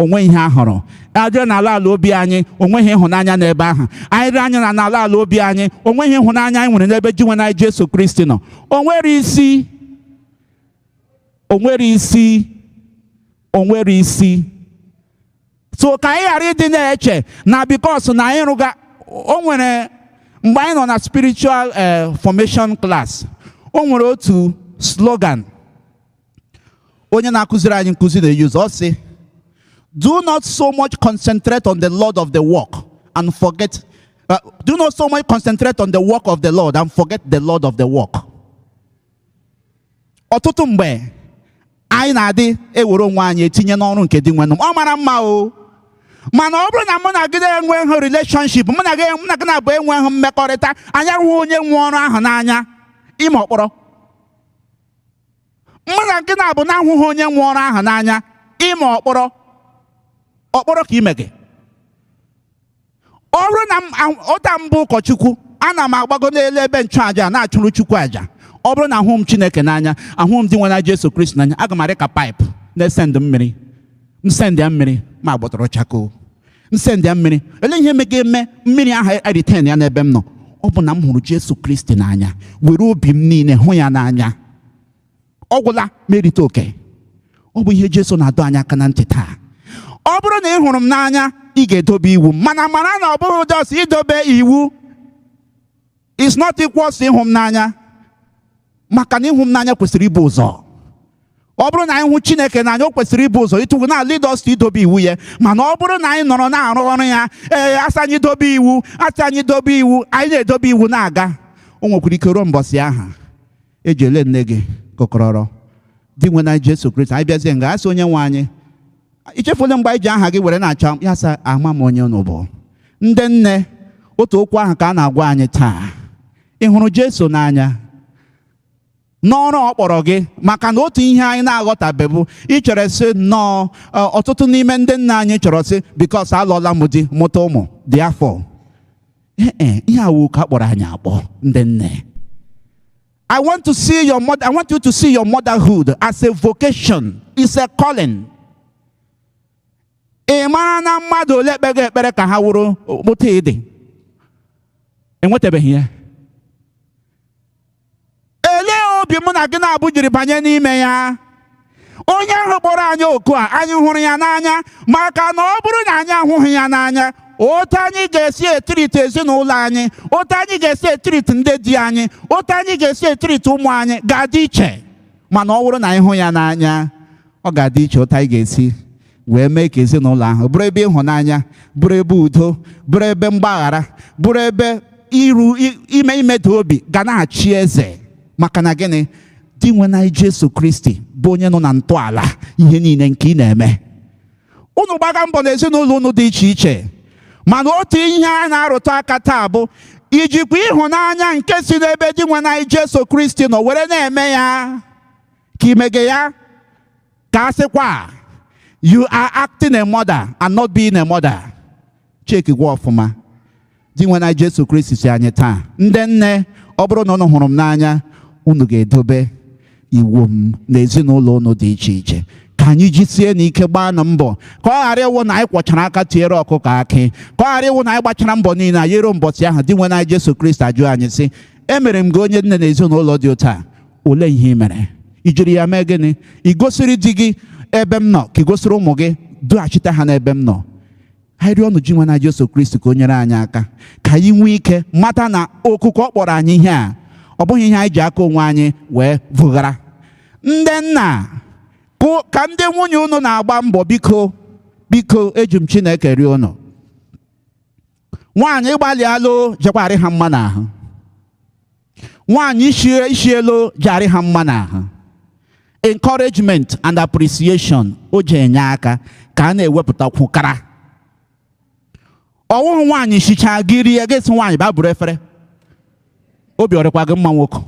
onwe ihe ahụrụ. Adịrị n'ala ala obi anyị onweghị ịhụnanya n'ebe ahụ. Anyị dị anya na n'ala ala obi anyị onweghị ịhụnanya anyị nwere n'ebe ji nwe anyị Jesu Kristi nọ. O nwere isi, o nwere isi, o nwere isi. So ka anyị ghara ịdị na-eche na because na anyị rụga. O nwere mgbe anyị nọ na spiritual formation class, o nwere otu slogan onye na-akụziri anyị nkụzi na-use. Ọ sị, do not so much concentrate on the Lord of the work and forget do not so much concentrate on the work of the Lord and forget the Lord of the work. Ọtụtụ mgbe anyị na-adị ewere onwe anyị etinye n'ọrụ nke dị nwenụ. Ọ mara mma o, mana ọ bụrụ na mụ na gị enweghị relationship, mụ na gị na-abụ enweghị mmekọrịta, anyị ahụghị onye nwe ọrụ ahụ n'anya, ime ọkpọrọ. Mụ na gị na-abụ na-ahụghị onye nwe ọrụ ahụ n'anya, ime ọkpọrọ. Ọkpọrọ ka ime gị. Ọ bụrụ na ụta mbụ ụkọchukwu, ana m agbago n'elu ebe nchụaja na-achụrụ Chukwu aja. Ọ bụrụ na ahụ m Chineke n'anya, ahụ m dị nwe na Jesu Kristi n'anya, aga m arị ka paịpụ na-esend mmiri. M send ya mmiri ma gbọtọrọ chakoo. M send ya mmiri. Ele ihe eme mmiri ahụ eriten ya n'ebe m nọ. Ọ bụ na m hụrụ Jesu Kristi n'anya, were obi m niile hụ ya n'anya. Ọ gwụla merite oke. Ọ bụ ihe Jesu na-adọ anyị aka na ntị taa. Ọ bụrụ na ị hụrụ m n'anya, ị ga-edobe iwu. Mana mara na ọ bụghị just idobe iwu is not equal to ịhụ m n'anya. Maka na ịhụ m n'anya kwesịrị ibu ụzọ. Ọ bụrụ na anyị hụ Chineke n'anya, o kwesịrị ibu ụzọ ịtụgụ na lead us to idobe iwu ya. Mana ọ bụrụ na anyị nọrọ na-arụ ọrụ ya, asị anyị dobe iwu, asị anyị dobe iwu, anyị na-edobe iwu na-aga. O nwekwara ike ruo mbọsị aha eji ele nne gị kọkọrọrọ dị nwe na Jesu Kristi. Anyị bịazie nga asị onye nwe anyị, ichefule mgbe anyị ji aha gị were na-achọ ya, sa ama m onye unu bụ. Ndị nne, otu okwu ahụ ka a na-agwa anyị taa. Ị hụrụ Jesu n'anya n'ọrụ ọ kpọrọ gị? Maka na otu ihe anyị na-aghọtabebu, ị chere sị nnọọ ọtụtụ n'ime ndị nna anyị chọrọ sị because alụọla m di mụta ụmụ dị afọ. Ihe awụ ka kpọrọ anyị akpọ ndị nne. I want you to see your motherhood as a vocation. It's a calling. Ị mara na mmadụ ole kpega ekpere ka ha wụrụ mụta ịdị? Enwetabeghị ya. Elee obi mụ na gị na-abụ jiri banye n'ime ya? Onye ahụ kpọrọ anyị oku a, anyị hụrụ ya n'anya. Maka na ọ bụrụ na anyị ahụghị ya n'anya, otu anyị ga-esi etiriti ezinụlọ anyị, otu anyị ga-esi etiriti ndị di anyị, otu anyị ga-esi etiriti ụmụ anyị ga-adị iche. Mana ọ bụrụ na anyị hụ ya n'anya, ọ ga-adị iche otu anyị ga-esi wee mee ka ezinụlọ ahụ bụrụ ebe ịhụnanya, bụrụ ebe udo, bụrụ ebe mgbaghara, bụrụ ebe imedu obi ga na-achị eze. Maka na gịnị? Dị nwe na Jesu Kristi bụ onye nọ na ntọala ihe niile nke ị na-eme. Unu gbaga mbọ na ezinụlọ unu dị iche iche, mana otu ihe a na-arụtụ aka taa bụ ijikwa ịhụnanya nke si n'ebe dị nwe na Jesu Kristi nọ were na-eme ya ka imege ya. Ka a sịkwa, you are acting a mother and not being a mother. Cheki gwa ọfụma. Dị nwe na Jesu Kristi si anyị taa, ndị nne, ọ bụrụ na unu hụrụ m n'anya, unu ga-edobe iwu m na ezinụlọ unu dị iche iche. Ka anyị jisie n'ike gbaa na mbọ ka ọ ghara ịwụ na anyị kwọchara aka tiere ọkụkọ akị, ka ọ ghara ịwụ na anyị gbachara mbọ niile anyị ruo mbọsị ahụ dị nwe na Jesu Kristi ajụ anyị sị, emere m gị onye nne na ezinụlọ dị otu a, ole ihe ị mere? I jiri ya mee gịnị? I gosiri di gị ebe m nọ ka i gosiri ụmụ gị dughachite ha n'ebe m nọ. Anyị rịọ ọnụ ji nwe na Jesu Kristi ka o nyere anyị aka ka anyị nwee ike mata na okuku ọ kpọrọ anyị ihe a ọ bụghị ihe anyị ji aka onwe anyị wee vụghara. Ndị nna, ka ndị nwunye unu na-agba mbọ, biko eji m Chineke rịọ unu. Nwaanyị gbalịalụ jekwarị ha mma n'ahụ. Nwaanyị ishielu jarị ha mma n'ahụ. Encouragement and appreciation o ji enye aka ka a na-ewepụtakwu kara. Ọwụhụ nwaanyị shicha gị rie gesi nwaanyị ba bụrụ efere, obi ọrịkwa gị mma nwoke.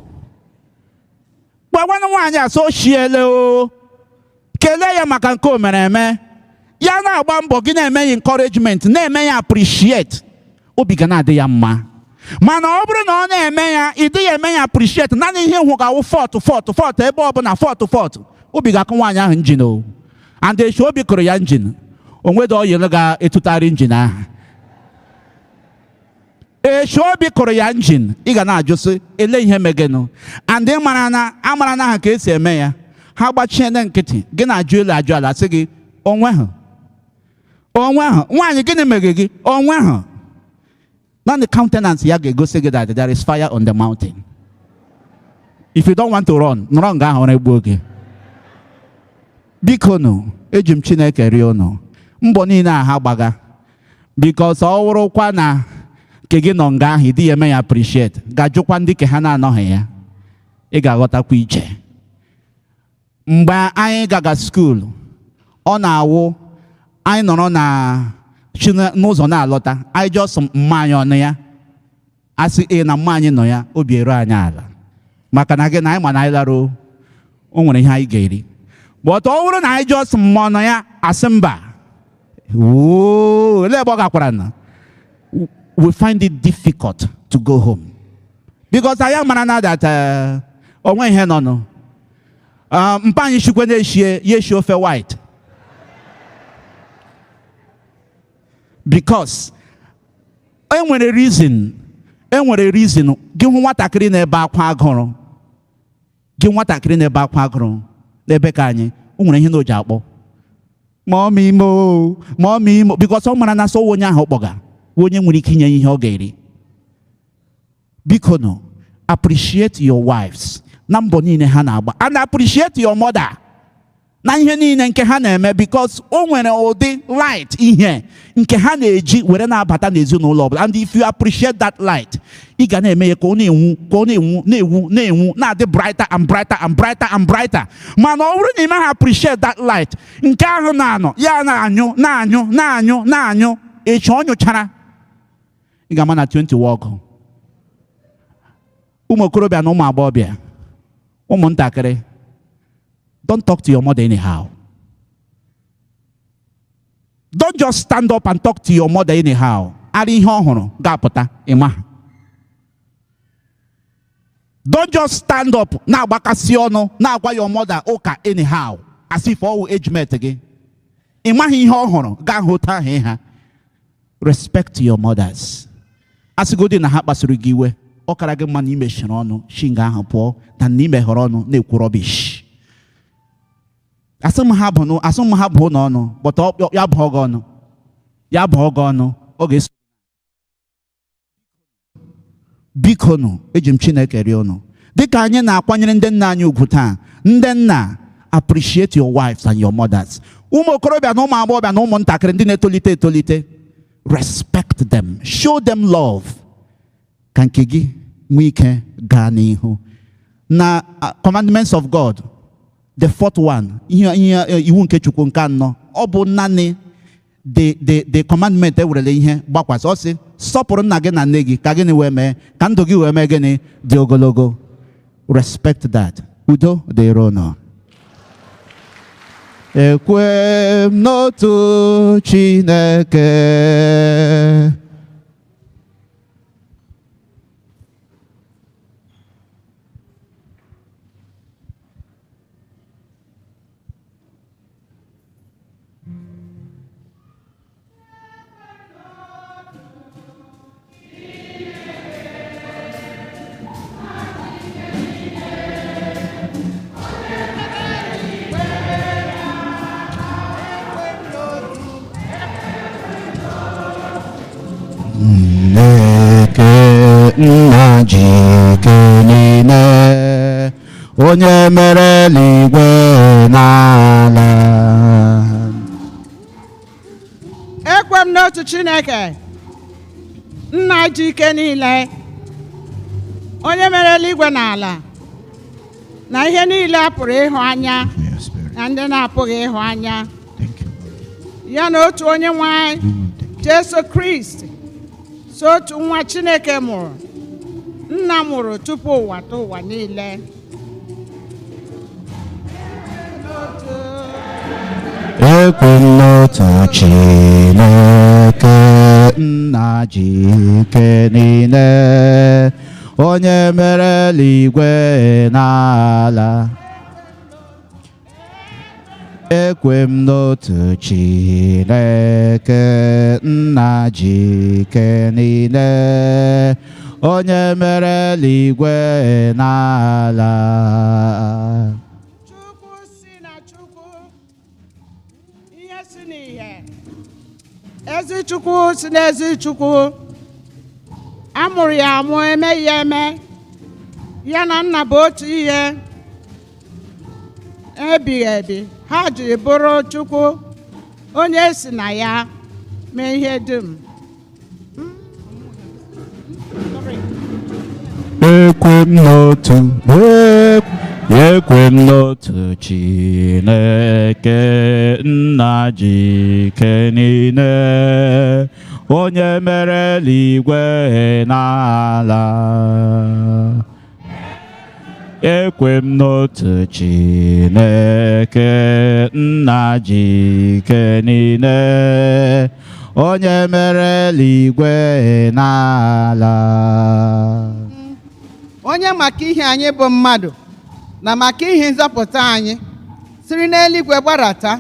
Gwagwanụ nwaanyị asọ shiele o, kelee ya maka nke o mere eme. Ya na-agba mbọ gị na-eme ya encouragement, na-eme ya appreciate, obi ga na-adị ya mma. Mana ọ bụrụ na ọ na-eme ya, ịdị ya eme ya appreciate, naanị ihe hụ ga-awụ fọt ebe ọ bụ na fọt, obi ga-akụ nwaanyị ahụ njin o. And echi obi kụrụ ya njin, onwe dị oyi ga-etụtara injin ahụ. Echi obi kụrụ ya injin, ị ga na-ajụ sị ele ihe megenụ, and amara na ha ka esi eme ya. Ha gbachie na nkịtị, gị na-ajụ elu ajụ ala sị gị onwe ha nwaanyị gịnị mere gị onwe ha. Now the countenance ya ga-egosi gị that there is fire on the mountain. If you don't want to run, nọrọ nga ahụ na-egbu oge. Biko nụ, eji m Chineke rie unu mbọ niile a ha gbaga, because ọ wụrụkwa na ke gị nọ nga ahụ ịdị ya eme ya appreciate, ga-ajụkwa ndị ke ha na-anọghị ya, ị ga-aghọtakwa iche. Mgbe anyị gaga skuul, ọ na-awụ anyị nọrọ n'ụzọ na-alọta, anyị jọsọ mma anyị ọnụ ya, asị na mma anyị nọ ya, obi eru anyị ala, maka na gị na anyị ma na anyị lara o nwere ihe anyị ga-eri. But ọ bụrụ na anyị jọsọ mma ọnụ ya, asị mba, ooo, ele ebe ọ gakwara na, we find it difficult to go home, because anyị mara na that onwe ihe nọ nụ. Mpa anyị shikwe na-eshie ya eshi ofe white, because enwere reason gị hụ nwatakịrị na-ebe akwa agụrụ, n'ebe ka anyị o nwere ihe na o ji akpọ mọmị, because ọ mara na so onye ahụ kpọga onye nwere ike inye ihe ọ ga-eri. Biko no, appreciate your wives na mbọ niile ha na-agba, and appreciate your mother na ihe niile nke ha na-eme, because o nwere ụdị light ihe nke ha na-eji were na-abata n'ezinụlọ ọbụla, and if you appreciate that light, ị ga na-eme ya ka ọ na-enwu na-adị brighter and brighter and brighter and brighter. Mana ọ bụrụ na ị maghị appreciate that light, nke ahụ na-anọ ya na-anyụ echi ọ nyụchara, ị ga-ama na 20 ọkụ. Ụmụ okorobịa na ụmụ agbọghọbịa, ụmụntakịrị, don't talk to your mother anyhow. Don't just stand up and talk to your mother anyhow. Ari ihe ọhụrụ ga-apụta ịma. Don't just stand up na-agbakasị ọnụ na-agwa your mother ụka anyhow as if all age mate gị. Ịmaghị ihe ọhụrụ ga-ahụta ha. Respect your mothers. Asịgodi na ha kpasuru gị iwe, ọ kara gị mma na imechiri ọnụ shinga ahụ pụọ than na imeghọrọ ọnụ na-ekwu rubbish. Asị m ha bụ n'ọnụ, but ya bụọ gị ọnụ, ọ ga-eso. Biko nụ, eji m Chineke rie unu. Dịka anyị na-akwanyere ndị nna anyị ugwu taa, ndị nna, appreciate your wives and your mothers. Ụmụ okorobịa na ụmụ agbọghọbịa na ụmụntakịrị ndị na-etolite etolite, respect them, show them love, ka nke gị nwee ike gaa n'ihu. Na commandments of God, the fourth one, iwu nke Chukwu nke anọ, ọ bụ naanị the commandment ewerele ihe gbakwasị. Ọ sị sọpụrụ nna gị na nne gị ka gịnị wee mee, ka ndụ gị wee mee gịnị dị ogologo. Respect that. Udo dịrị unu. Ekwe m n'otu Chineke. Nna jike niile, onye mere eluigwe n'ala. Ekwe m n'otu Chineke, nna jike niile, onye mere eluigwe n'ala, na ihe niile a pụrụ ịhụ anya na ndị na-apụghị ịhụ anya, ya na otu onye nwe anyị Jesu Kristi, so otu nwa Chineke mụrụ, nna mụrụ tupu ụwa tụ ụwa niile. Ekwe m n'otu Chineke, nna jike niile, onye mere eluigwe n'ala. ekwe m n'otu Chineke nna ji ike niile onye mere eluigwe n'ala. Chukwu si na Chukwu, ihe si n'ihe. Ezi Chukwu si n'ezi Chukwu, amụrụ ya amụ, emeghị ya eme, ya na nna bụ otu ihe, ebighị ebi. Ha jiri bụrụ Chukwu, onye si na ya mee ihe dum. Ekwe m n'otu, ekwe m n'otu Chineke nna ji ike niile onye mere eluigwe n'ala. Ekwe m n'otu Chineke nna ji ike niile onye mere eluigwe n'ala. Onye maka ihe anyị bụ mmadụ na maka ihe nzọpụta anyị siri n'eluigwe gbarata,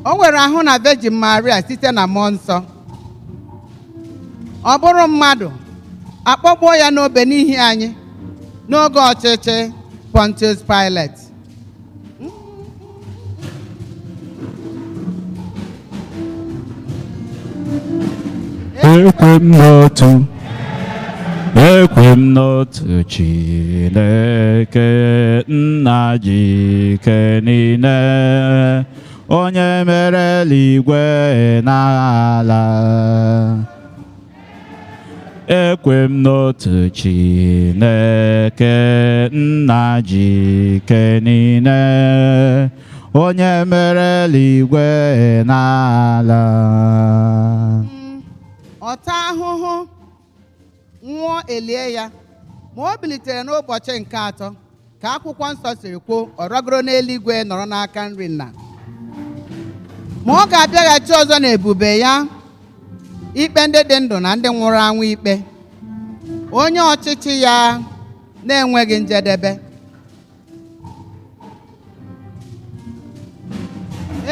o nwere ahụ na Virgin Maria site na mmụọ nsọ. Ọ bụrụ mmadụ, akpọgbuo ya n'obe n'ihi anyị n'oge ọchịchị Pontius Pilate. Ekwe m n'otu, ekwe m n'otu Chineke nna ji ike niile onye mere eluigwe n'ala. Ekwe m n'otu Chineke nna ji ike niile onye mere eluigwe n'ala. Ọta ahụhụ nwụọ elie ya, ma o bilitere n'ụbọchị nke atọ ka akwụkwọ nsọ siri kwuo, ọ rọgoro n'eluigwe nọrọ n'aka nri nna. Ma ọ ga-abịaghachi ọzọ n'ebube ya ikpe ndị dị ndụ na ndị nwụrụ anwụ ikpe, onye ọchịchị ya na-enweghị njedebe.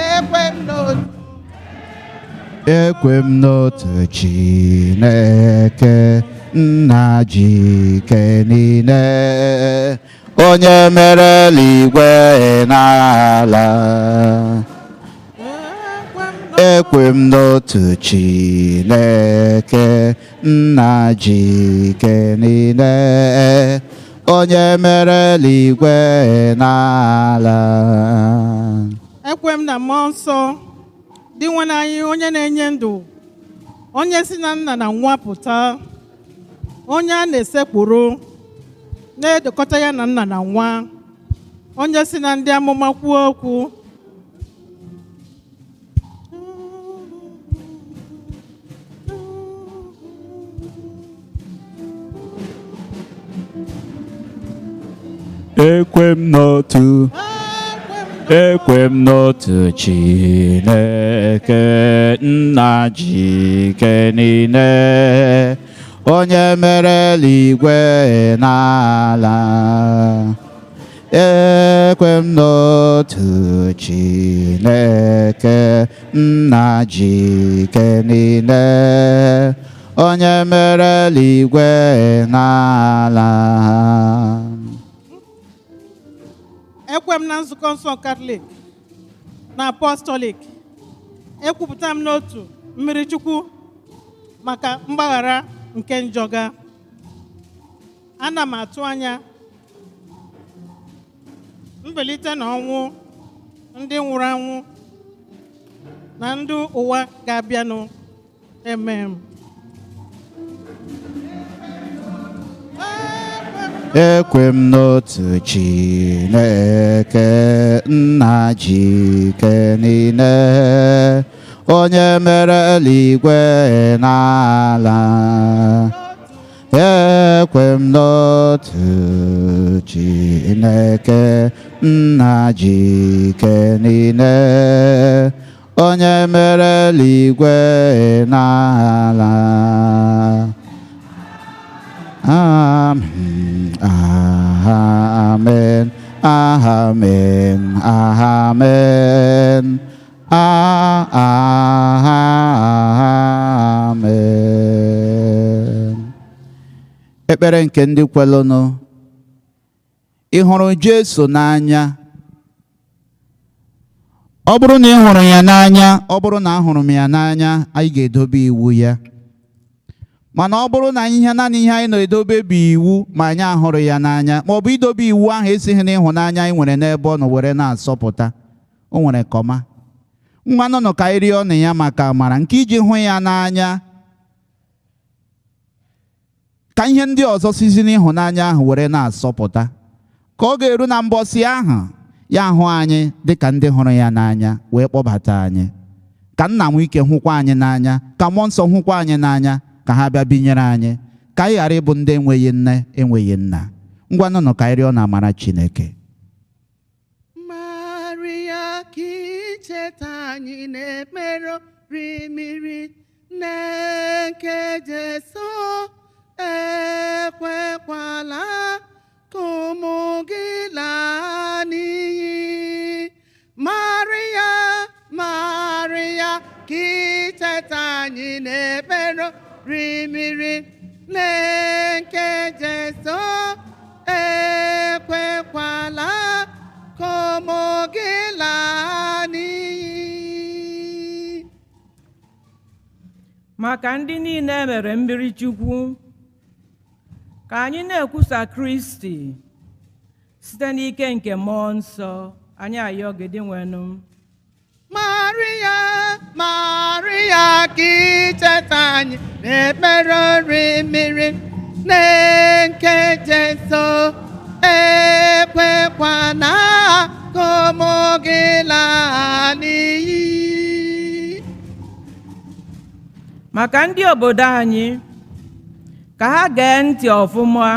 Ekwe m n'otu, ekwe m n'otu Chineke nna ji ike niile onye mere eluigwe n'ala. Ekwe m n'otu Chineke nna ji ike niile onye mere eluigwe n'ala. Ekwe m na mmụọ nsọ dị nwe anyị, onye na-enye ndụ, onye si na nna na nwa pụta, onye a na-esekpụrụ na-edekọta ya na nna na nwa, onye si na ndị amụma kwuo okwu. Ekwe m n'otu, ekwe m n'otu Chineke nna ji ike niile onye mere eluigwe n'ala. Ekwe m n'otu Chineke nna ji ike niile onye mere eluigwe n'ala. Ekwe m na nzukọ nsọ Katọlik na Apọstọlik, ekwupụta m n'otu mmiri Chukwu maka mgbaghara nke njọga. Ana m atụ anya mbilite na ọnwụ ndị nwụrụ anwụ na ndị ụwa ga-abịanụ. Amen. Ekwe m n'otu Chineke nna ji ike niile onye mere eluigwe n'ala. Ekwe m n'otu Chineke nna ji ike niile onye mere eluigwe n'ala. Amen. Amen. Amen. Amen. Amen. Ekpere nke ndị kwelụnụ. Ị hụrụ Jesu n'anya? Ọ bụrụ na ị hụrụ ya n'anya, ọ bụrụ na ahụrụ m ya n'anya, anyị ga-edobe iwu ya. Mana ọ bụrụ na naanị ihe anyị na-edobe bụ iwu ma anyị ahụrụ ya n'anya, ma ọ bụ idobe iwu ahụ esighị n'ịhụnanya anyị nwere n'ebe ọ nọ were na-asọpụta, o nwere kọma. Nwanụnụ ka anyị rịọ ọnụ ya maka amara nke iji hụ ya n'anya, ka ihe ndị ọzọ sizi n'ịhụnanya ahụ were na-asọpụta, ka ọ ga-eru na mbọsị ahụ ya ahụ anyị dịka ndị hụrụ ya n'anya wee kpọbata anyị, ka Nna m ike hụkwa anyị n'anya, ka Mmụọ Nsọ hụkwa anyị n'anya, ka ha bịa binyere anyị, ka anyị ghara ịbụ ndị enweghị nne enweghị nna. Ngwanụnụ ka anyị rịọ na amara Chineke. Maria, ka icheta anyị n'ekpere mmiri nke Jesu, ekwekwala ka ụmụ gị laa n'iyi. Maria, Maria, ka icheta anyị n'ekpere mmiri nke Jesu, ekwekwala ka ụmụ gị laa n'iyi. Maka ndị niile emere mmiri Chukwu, ka anyị na-ekwusa Kristi site n'ike nke Mmụọ Nsọ, anyị ayọ gị dị nwenụ. Maria, Maria, ka icheta anyị n'ekpere mmiri nke Jesu, ekwekwana ka ụmụ gị laa n'iyi. Maka ndị obodo anyị, ka ha gee ntị ọfụma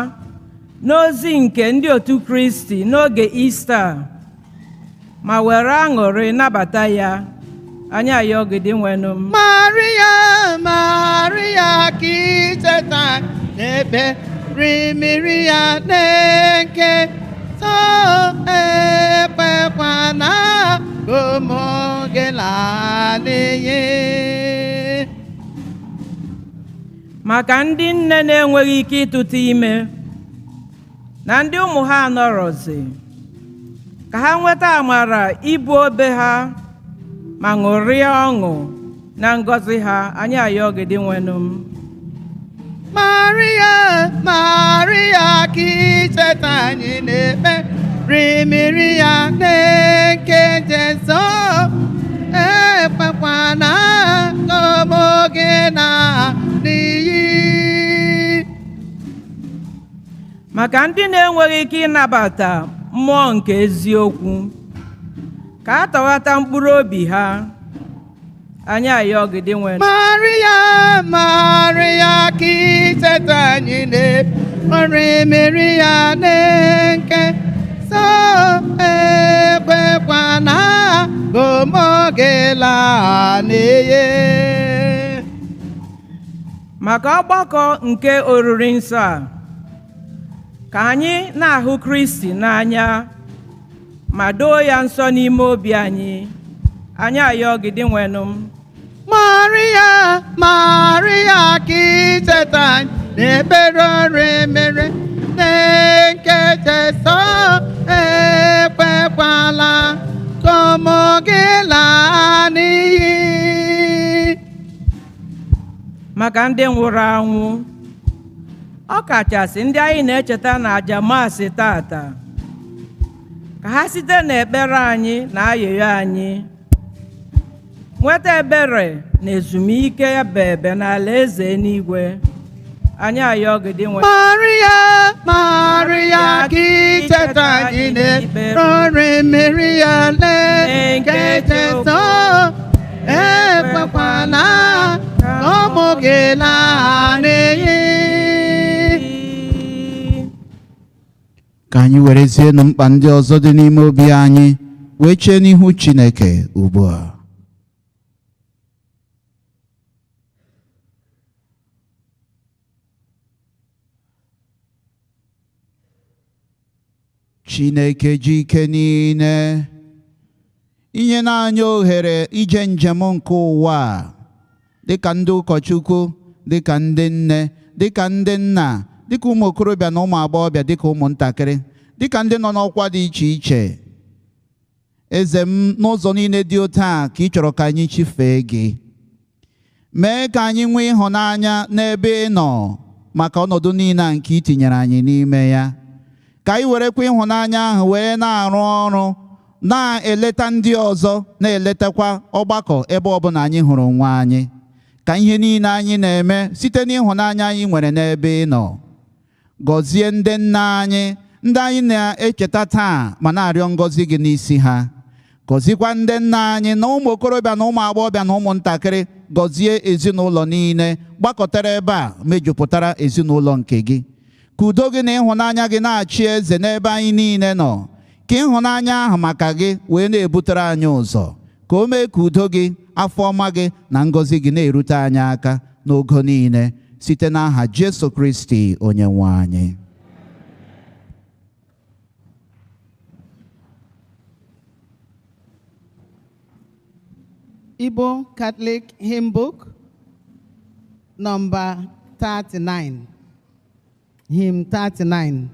n'ozi nke ndị otu Kristi n'oge Ista, ma were aṅụrị nabata ya, anyị ayọ gị dị nwenụ. Maria, Maria, ka icheta n'ekpere mmiri ya nke so, ekwekwana ka ụmụ gị laa n'iyi. Maka ndị nne na-enweghị ike ịtụta ime na ndị ụmụ ha anọrọzi, ka ha nweta amara ibu obe ha ma ṅụrịa ọṅụ na ngọzi ha, anyị ayọ gị dị nwenụ. Maria, Maria, ka icheta anyị n'ekpere mmiri ya nke Jesu, ekpekwana ka ụmụ gị laa n'iyi. Maka ndị na-enweghị ike ịnabata mmụọ nke eziokwu, ka a tọghata mkpụrụ obi ha, anyị ayọ gị dị nwenụ. Maria, Maria, ka icheta anyị n'ekpere mmiri ya nke so, ekwekwana ka ụmụ gị laa n'iyi. Maka ọgbakọ nke oriri nsọ a, ka anyị na-ahụ Kristi n'anya ma doo ya nsọ n'ime obi anyị, anyị ayọ gị dị nwenụ. Maria, Maria, ka icheta anyị n'ekpere mmiri nke Jesu, ekwekwala ka ụmụ gị laa n'iyi. Maka ndị nwụrụ anwụ, ọ kachasị ndị anyị na-echeta na aja Maasị tata, ka ha site n'ekpere anyị na ayọyọ anyị nweta ebere na ezumike ebe n'ala eze n'igwe, anyị ayọ gị dị nwenụ. Maria, Maria, ka icheta anyị n'ekpere mmiri ya nke Jesu, ekwekwala ka ụmụ gị laa n'iyi. Ka anyị werezienụ mkpa ndị ọzọ dị n'ime obi anyị wee chee n'ihu Chineke ugbu a. Chineke ji ike niile inye n'anya ohere ije njem nke ụwa a, dịka ndị ụkọchukwu, dịka ndị nne, dịka ndị nna, dịka ụmụ okorobịa na ụmụ agbọghọbịa, dịka ụmụntakịrị, dịka ndị nọ n'ọkwa dị iche iche. Eze m, n'ụzọ niile dị otu a ka ị chọrọ ka anyị chifee gị. Mee ka anyị nwee ịhụnanya n'ebe ị nọ maka ọnọdụ niile nke ị tinyere anyị n'ime ya. Ka anyị werekwa ịhụnanya ahụ wee na-arụ ọrụ, na-eleta ndị ọzọ, na-eletakwa ọgbakọ ebe ọbụla anyị hụrụ onwe anyị. Ka ihe niile anyị na-eme site n'ịhụnanya anyị nwere n'ebe ị nọ. Gọzie ndị nna anyị, ndị anyị na-echeta taa ma na-arịọ ngọzi gị n'isi ha. Gọzikwa ndị nna anyị na ụmụ okorobịa na ụmụ agbọghọbịa na ụmụntakịrị. Gọzie ezinụlọ niile gbakọtara ebe a mejupụtara ezinụlọ nke gị. Ka udo gị na ịhụnanya gị na-achị eze n'ebe anyị niile nọ. Ka ịhụnanya ahụ maka gị wee na-ebutere anyị ụzọ. Ka o mee ka udo gị, afọ ọma gị na ngọzi gị na-erute anyị aka n'ogo niile, site n'aha Jesu Kristi onye nwe anyị. Igbo Catholic Hymn Book, number 39. Hymn 39.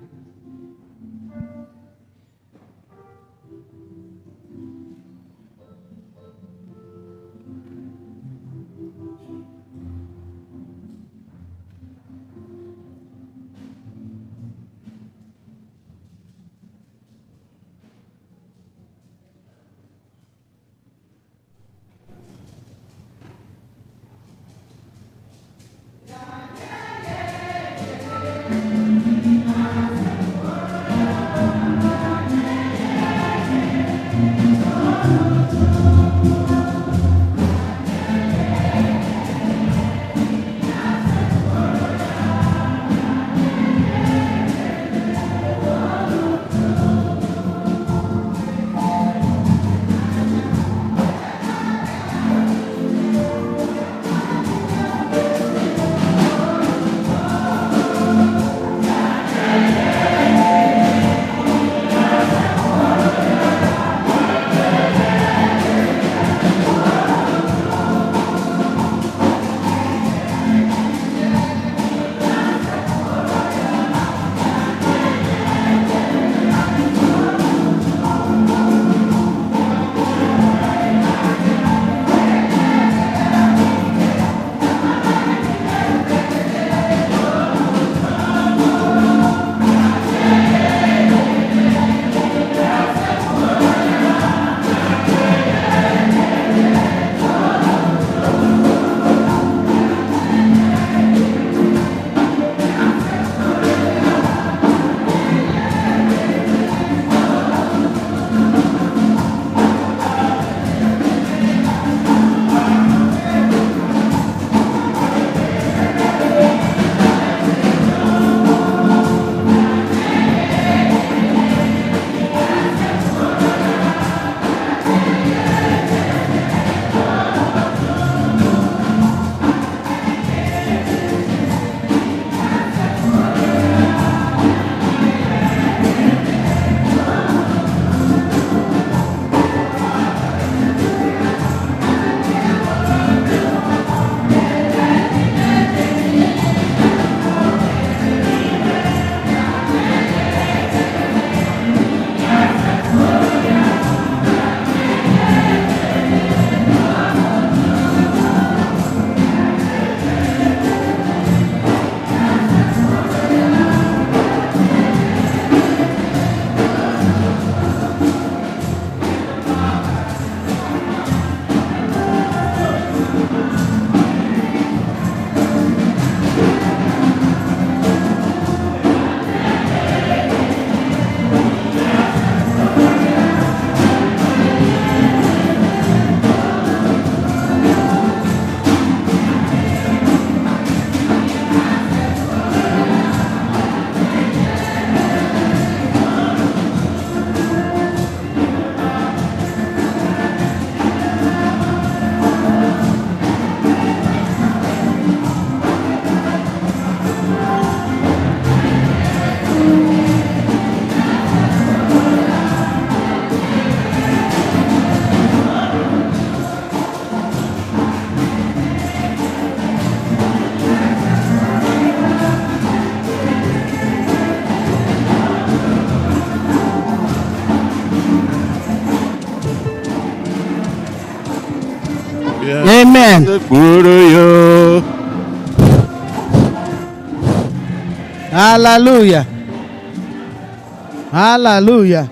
Amen. Hallelujah. Hallelujah.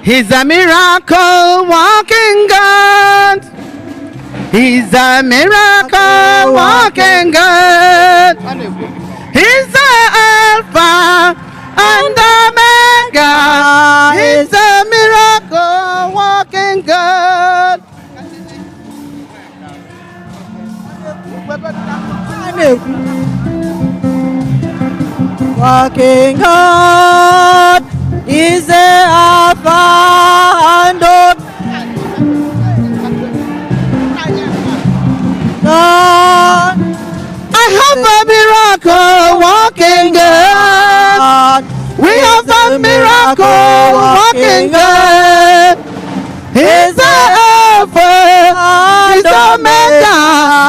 He's a miracle walking God. He's a miracle walking God. He's the Alpha and Omega. He's a miracle walking God. Walking God is the Alpha and Omega. I have a miracle walking God. We have a miracle walking God. He's the Alpha, He's the Omega.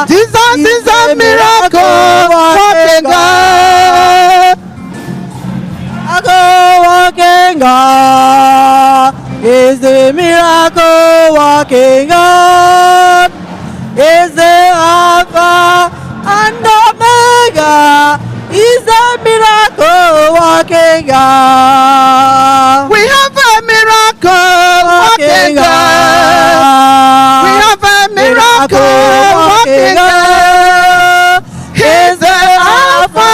Jesus is a miracle walking God. Walking God is the miracle walking God. Is the Alpha and Omega. Is the miracle walking God. We have a miracle walking God. We have a miracle walking God. He's the Alpha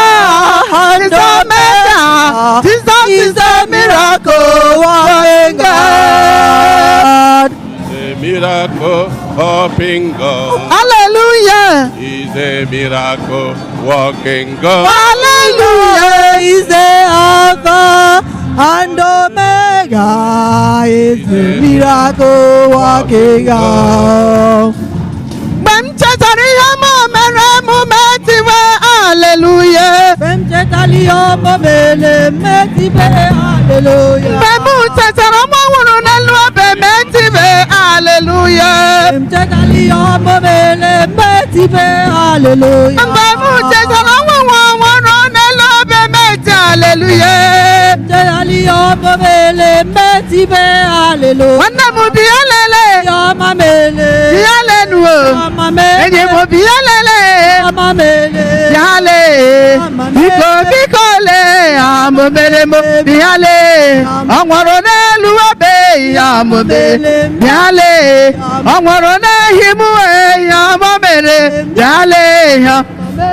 and Omega. Jesus is the miracle walking God. The miracle walking God. Hallelujah. He's a miracle walking God. Hallelujah. Is the Alpha and Omega. Is the miracle walking God. Hallelujah.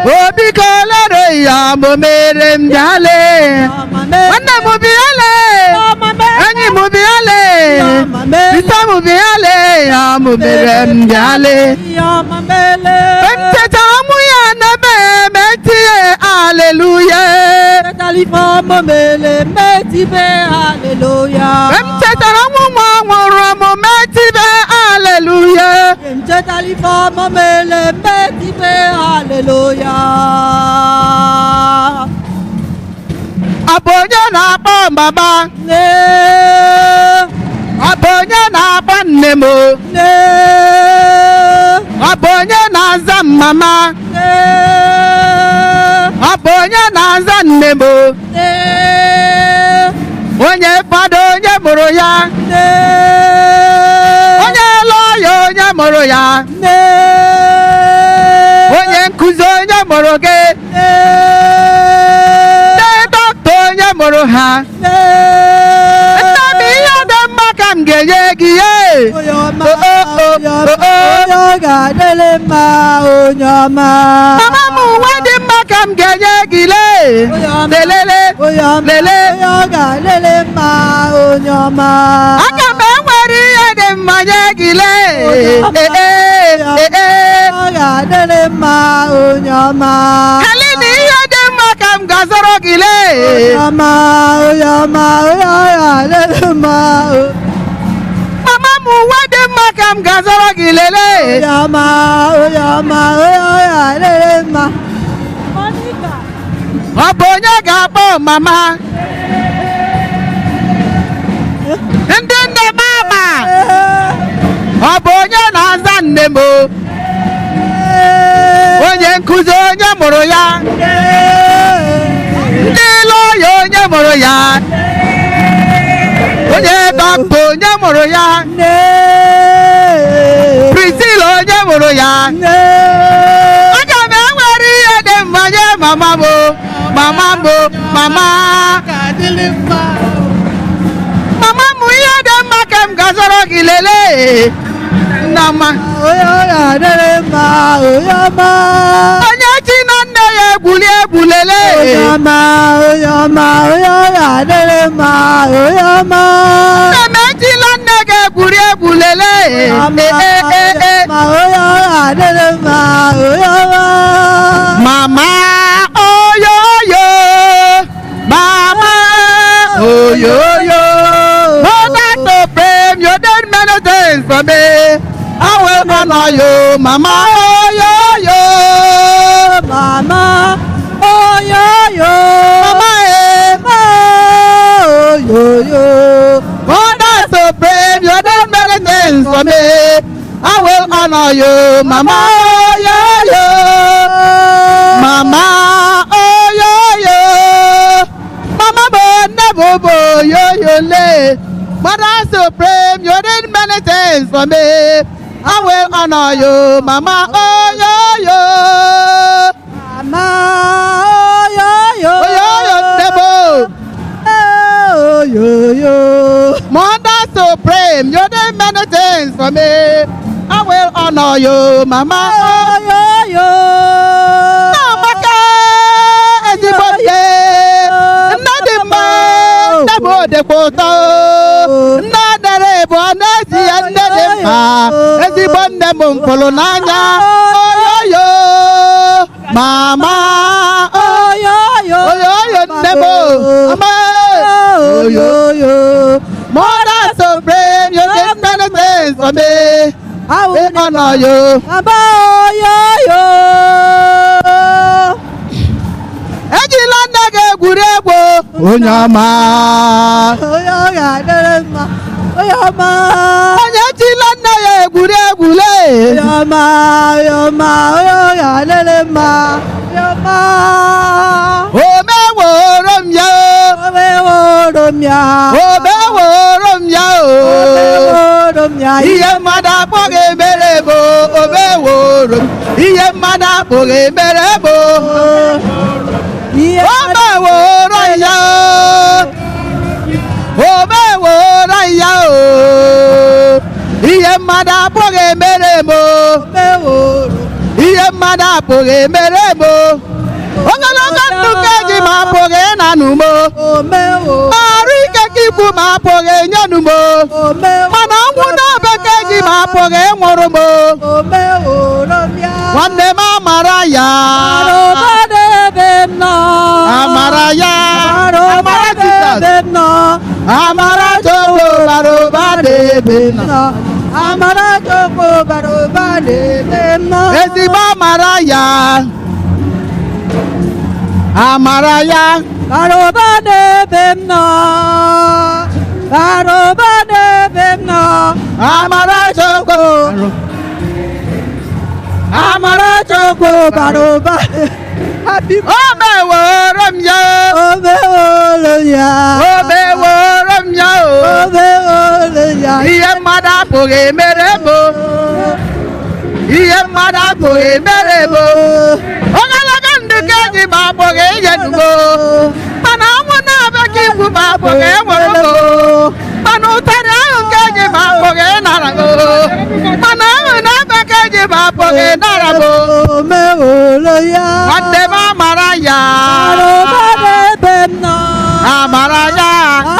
Obi kolere ya momere mjale Wanda mubiale Enyi mubiale Bisa mubiale ya momere mjale Bemteta amuya nebe metie Hallelujah Talifa momele metibe Hallelujah. Bemteta amuwa mworo metibe Hallelujah. Talifa momele metibe Hallelujah. Abonye na akpọ baba Ne Abonye na akpọ nne mo Ne Abonye na aza mama Ne Abonye na aza nne mo Ne Onye fado onye mụrụ ya Ne Onye lọya onye mụrụ ya Ne Onye nkuzi onye mụrụ gị onye mụrụ ha ntabi ihe dị mma ka m ga-enye gị ye mama m uwe dị mma ka m ga-enye gị lelele aka m enwere ihe dị mma nye gị halina ihe dị mma ka m ga-azọrọ gị mama m uwe dị mma m ga-azọrọ gị lelee. Oyama, oyama, oyoya lele ma. Monica. Ọ bụ onye ga-akpọ mama? Ndị nne mama. Ọ bụ onye na-aza nne m? Onye nkụzi onye mụrụ ya? Ndị lọya onye mụrụ ya? Onye dọkịta onye mụrụ ya? Priscilla onye mụrụ ya? Aga m enwere ihe dị mma nye mama m, mama m, mama. Mama m, ihe dị mma ka m ga-azọrọ gị lelee. Nnama. Onye chi na nne ya egwuli egwu lelee. Oyama, oyama, oyoya lele ma, oyama. Nne ejila nne gị egwuri egwu lelee. Mama oyoyo, mama oyoyo. Mother to pray, you did many things for me. I will honor you, mama oyoyo. Mama oyoyo, Mama oyoyo. Mother to pray, you did many things for me. I will honor you, mama oyoyo. Mama oyoyo. Mama bo yo le. Mother supreme, you did many things for me. I will honor you, mama oyoyo. Mama oyoyo, Oyoyo nebo. oyoyo. Mother supreme, you did many things for me. I will honor you, mama Oyoyo. Mama ezigbo nne. Nne dị mma, nne bụ odekwoto. Nne dere bụ n'ezi ya, nne dị mma. Ezigbo nne m mfụrụ n'anya. Oyoyo. Mama Oyoyo. oyoyo nne m. Mama Oyoyo. Mother supreme, you did many things for me. I will honor you. Baba oyoyo. Ejila nne gị egwuri egwu. Onye ọma. Oyoyo adịrị mma. Oyoma. Onye ejila nne ya egwuri egwu lee. Oyoma, oyoma, oyoyo adịrị mma. Oyoma. Omeworo m ya. Omeworo m ya. Omeworo m ya o. Omeworo m ya. Ihe mmadụ apụghị emere bụ omeworo m. Ihe mmadụ apụghị emere bụ omeworo ya o. Omeworo ya o. Ihe mmadụ apụghị emere m. Ihe mmadụ apụghị emere m. Ogologo ndụ ka eji ma apụghị ịnanụ m. Arụ ike ka ikwu ma apụghị enyenụ m. Mana ọnwụ n'obe ka eji ma apụghị ịnwụrụ m. Nwanne m amara ya. Amara ya. Amara Jizọs. Amara Chukwu bara ụba n'ebe nọ. Amara Chukwu bara ụba n'ebe nọ. Ezigbo amara ya. Amara ya. Bara ụba n'ebe nọ. Bara ụba n'ebe nọ. Amara Chukwu. Amara Chukwu bara ụba. Omeworo m ya. Omeworo ya. Omeworo m ya o. Omeworo ya. Ihe mmadụ apụghị emere m. Ihe mmadụ apụghị emere m. Ogologo ndụ ka eji ma apụghị inyenụ m. Mana ọnwụ na-abịa ka ikwu ma apụghị ịnwụrụ m. Mana ụtarị ahụ ka eji ma apụghị ịnara m. Mana ahụ na-abịa ka eji ma apụghị ịnara m. Omeworo ya. Nwanne m amara ya. Arụba n'ebe m nọ. Amara ya.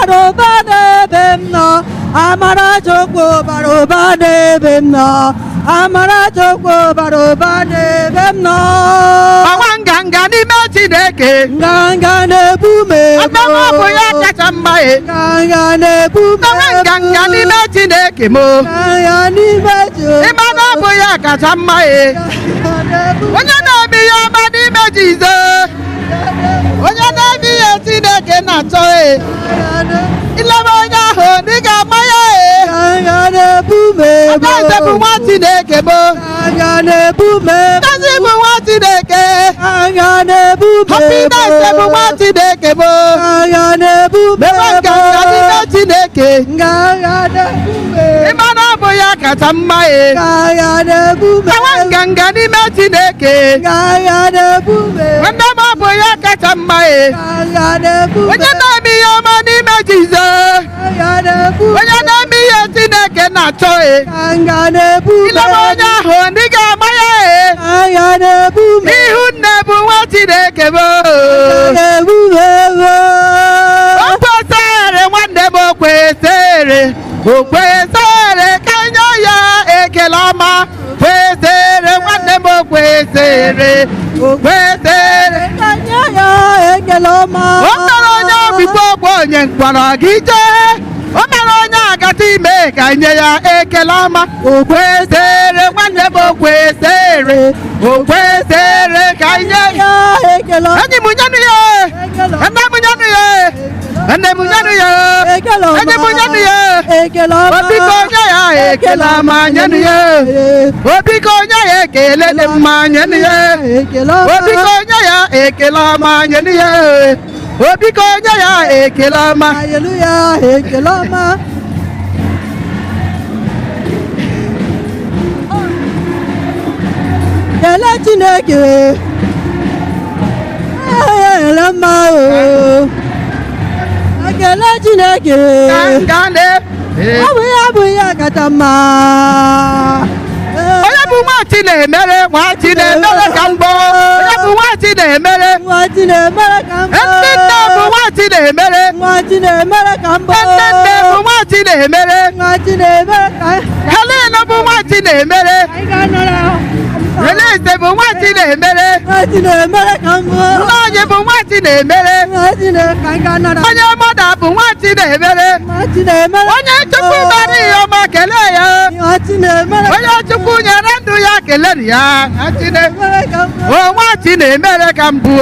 Arụba n'ebe m nọ. Amara Chukwu bara ụba n'ebe m nọ. Amara Chukwu bara ụba n'ebe m nọ. Ọnwa nganga n'ime Chineke. Nganga na-ebu bụ ya kacha mma e. Ndewe nganga n'ime Chineke m. Ịma na ọ bụ ya kacha mma e. Onye na-eme ihe ọma n'ime Jizọs. Onye na-eme ihe Chineke na-achọ e. Ilebe onye ahụ dị ga-ama ya e. Adaeze bụ nwa Chineke m. Ngozi bụ nwa Chineke. Happiness bụ nwa Chineke m. Mewe nganga n'ime Chineke. Ịma na ọ bụ ya kacha mma e. Mewe nganga n'ime Chineke. Nwanne m ọ bụ ya kacha mma e. Onye na-eme ihe ọma n'ime Jizọs. Onye na-eme ihe Chineke na-achọ e. Ilebe onye ahụ ndị ga-ama ya e. Ihu nne bụ nwa Chineke m. O kwesịrị nwanne m, o kwesịrị ka nye ya ekele ọma. Kwesịrị nwanne m, o kwesịrị ka nye ya ekele ọma. O mere onye ọbịbọ ogbe onye mkpọrọ gị jee. O mere onye agata ime ka nye ya ekele ọma. O kwesịrị nwanne m, o kwesịrị ka nye ya ekele ọma. Enyi m nyanụ ya, nne m nyanụ ya, nne m nyanụ ya, enyi m nyanụ ya. Obi ka onye ya ekele ọma nyanụ ya. Obi ka onye ya ekele dị mma nyanụ ya. Obi ka onye ya ekele ọma nyanụ ya. Obi ka onye ya ekele ọma. Hallelujah, ekele ọma. Kele Chineke. Ekele ọma o. Ekele Chineke. Ọ bụ ya kacha mma. Onye bụ nwa Chinemere, nwa Chinemere ka mbọ. Onye bụ nwa Chinemere, nwa Chinemere ka mbọ. Ndị nne bụ nwa Chinemere, nwa Chinemere ka mbọ. Ndị nne bụ nwa Chinemere, nwa Chinemere ka mbọ. Helen bụ nwa Chinemere. Release bụ nwa Chinemere, nwa Chinemere ka mbọ. Onye bụ nwa Chinemere, nwa Chinemere ka mbọ. Onye mọda bụ nwa Chinemere, nwa Chinemere. Onye Chukwu bara ihe ọma kelee ya. Nwa Chinemere. Onye Chukwu nyere ndụ ya kelee ya. Nwa Chinemere ka mbọ. O nwa Chinemere ka mbụ.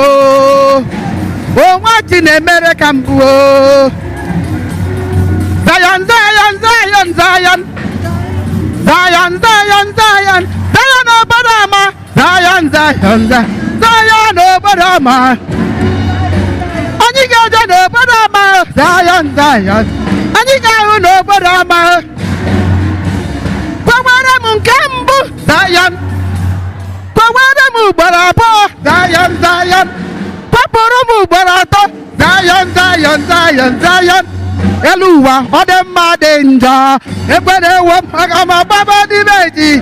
O nwa Chinemere ka mbụ. Zion, Zion, Zion, Zion. Zion, Zion, Zion. Zion obodo ama. Zion, Zion, Zion. Zion obodo ama. Anyị ga-eje n'obodo ama. Zion, Zion. Anyị ga-ahụ n'obodo ama. Kwekwere m nke mbụ. Zion. Kwekwere m ugboro abụọ. Zion, Zion. Kwapụrụ m ugboro atọ. Zion, Zion, Zion, Zion. Elu ụwa ọ dị mma dị njọ. Ekwere ewo m aga m agbaba n'ime eji.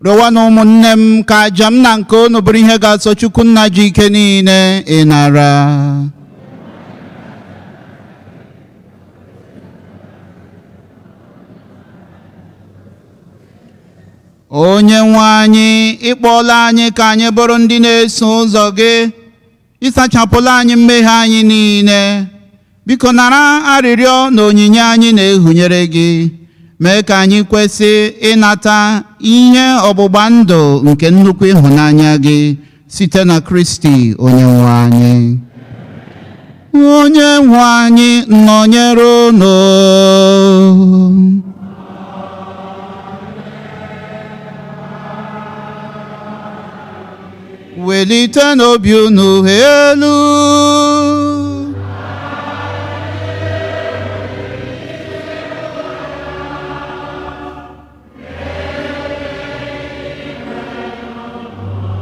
rịọwa na ụmụnne m ka aja m na nke unu bụrụ ihe ga-asọ Chukwu nna ji ike niile ịnara. Onye nwe anyị, ịkpọla anyị ka anyị bụrụ ndị na-eso ụzọ gị, ịsachapụla anyị mmehie anyị niile. Biko nara arịrịọ na onyinye anyị na-ehunyere gị, mee ka anyị kwesị ịnata ihe ọgbụgba ndụ nke nnukwu ịhụnanya gị site na Kristi onye nwe anyị. Onye nwe anyị nọnyere unu. Welite n'obi unu elu.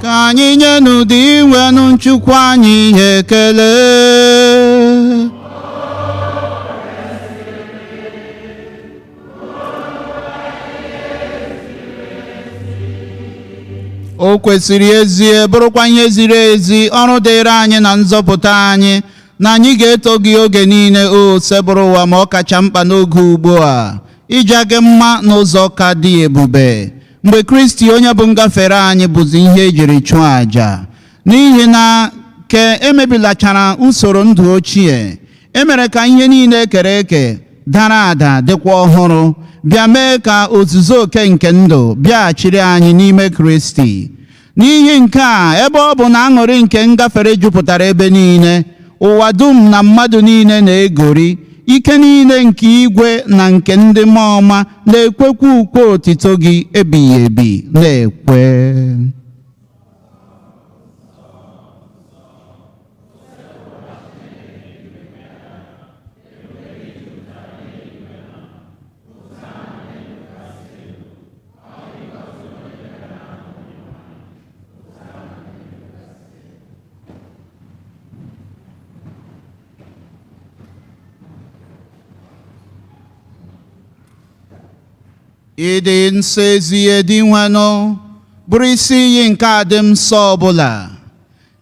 Ka anyị nye n'ụdị inwenụ Chukwu anyị ihe ekele. O kwesịrị ezi bụrụkwa ihe ziri ezi ọrụ dịrị anyị na nzọpụta anyị, na anyị ga-eto gị oge niile o sebụrụ ụwa, ma ọ kacha mkpa n'oge ugbu a, ija gị mma n'ụzọ ka dị ebube, mgbe Kristi onye bụ ngafere anyị bụzi ihe ejiri chụọ àjà. N'ihi na ka emebilachara usoro ndụ ochie, emere ka ihe niile ekere eke dara ada dịkwa ọhụrụ, bịa mee ka ozuzo oke nke ndụ bịaghachiri anyị n'ime Kristi. N'ihi nke a, ebe ọ bụ na aṅụrị nke ngafere jupụtara ebe niile, ụwa dum na mmadụ niile na-egori, ike niile nke igwe na nke ndị mmụọ ọma na-ekwekwa ukwe otito gị ebighị ebi na-ekwe. Ịdị nsọ ezi dị nwenụ bụrụ isi iyi nke adị nsọ ọbụla.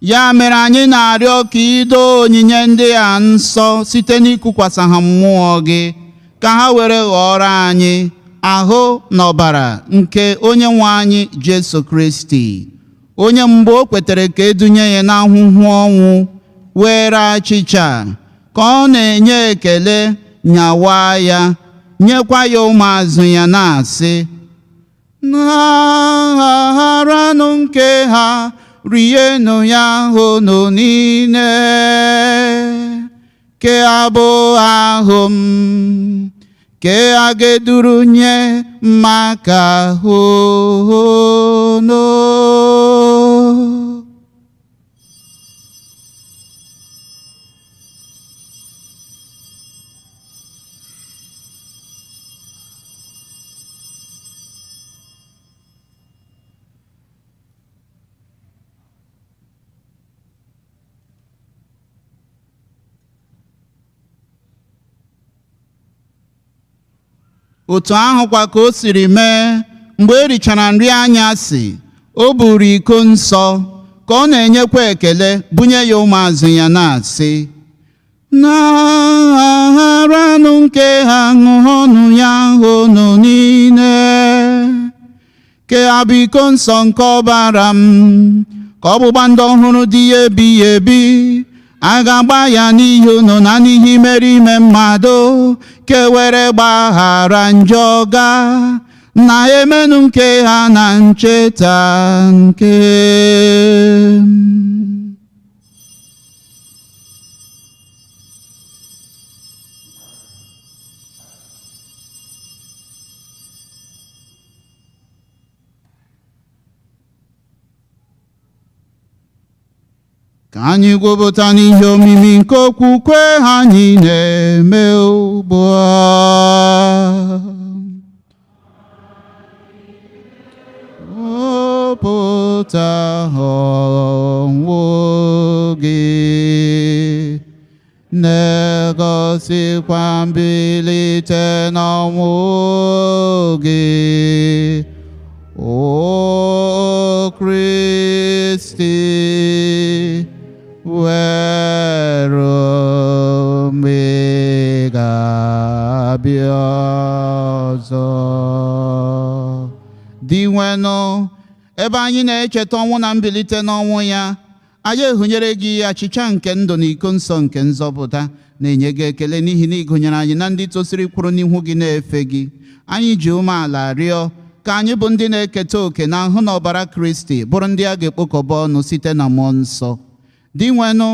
Ya mere anyị na-arịọ ka ido onyinye ndị a nsọ site n'ikukwasa ha mmụọ gị, ka ha were ghọrọ anyị ahụ na ọbara nke onye nwe anyị Jesu Kristi, onye mgbe o kwetere ka edunye ya n'ahụhụ ọnwụ were achịcha, ka ọ na-enye ekele nyawa ya, nyekwa ya ụmụazụ ya na-asị, "Naranụ nke ha, rienụ ya unu niile, ke abụ ahụ m, ke a ga-eduru nye maka unu." Otu ahụkwa ka o siri mee mgbe e richara nri anyasị, o buru iko nsọ, ka ọ na-enyekwa ekele, bunye ya ụmụazụ ya na-asị, "Naranụ nke ha, ṅụọnụ ya unu niile, ke abụ iko nsọ nke ọbara m, ka ọgbụgba ndụ ọhụrụ dị ya ebighị ebi, a ga-agba ya n'ihi unu na n'ihi imerime mmadụ, ka were gbaghara njọ ga, na emenụ nke ha na ncheta nke ka anyị gwupụta n'ihe omimi nke okwukwe ha anyị na-eme ugbu a. Wepụta ọnwụ gị, na-egosikwa mbilite n'ọnwụ gị, Christi were omega biozo. Di nwenu, ebe anyị na-echeta ọnwụ na mbilite n'ọnwụ ya, anyị ehụnyere gị achịcha nke ndụ na iko nsọ nke nzọpụta, na-enye gị ekele n'ihi na ịgụnyere anyị na ndị tosiri kwụrụ n'ihu gị na-efe gị. Anyị ji umeala rịọ ka anyị bụ ndị na-eketa oke na ahụ na ọbara Kristi bụrụ ndị a ga-ekpokọba ọnụ site na mmụọ nsọ. Di nwenu,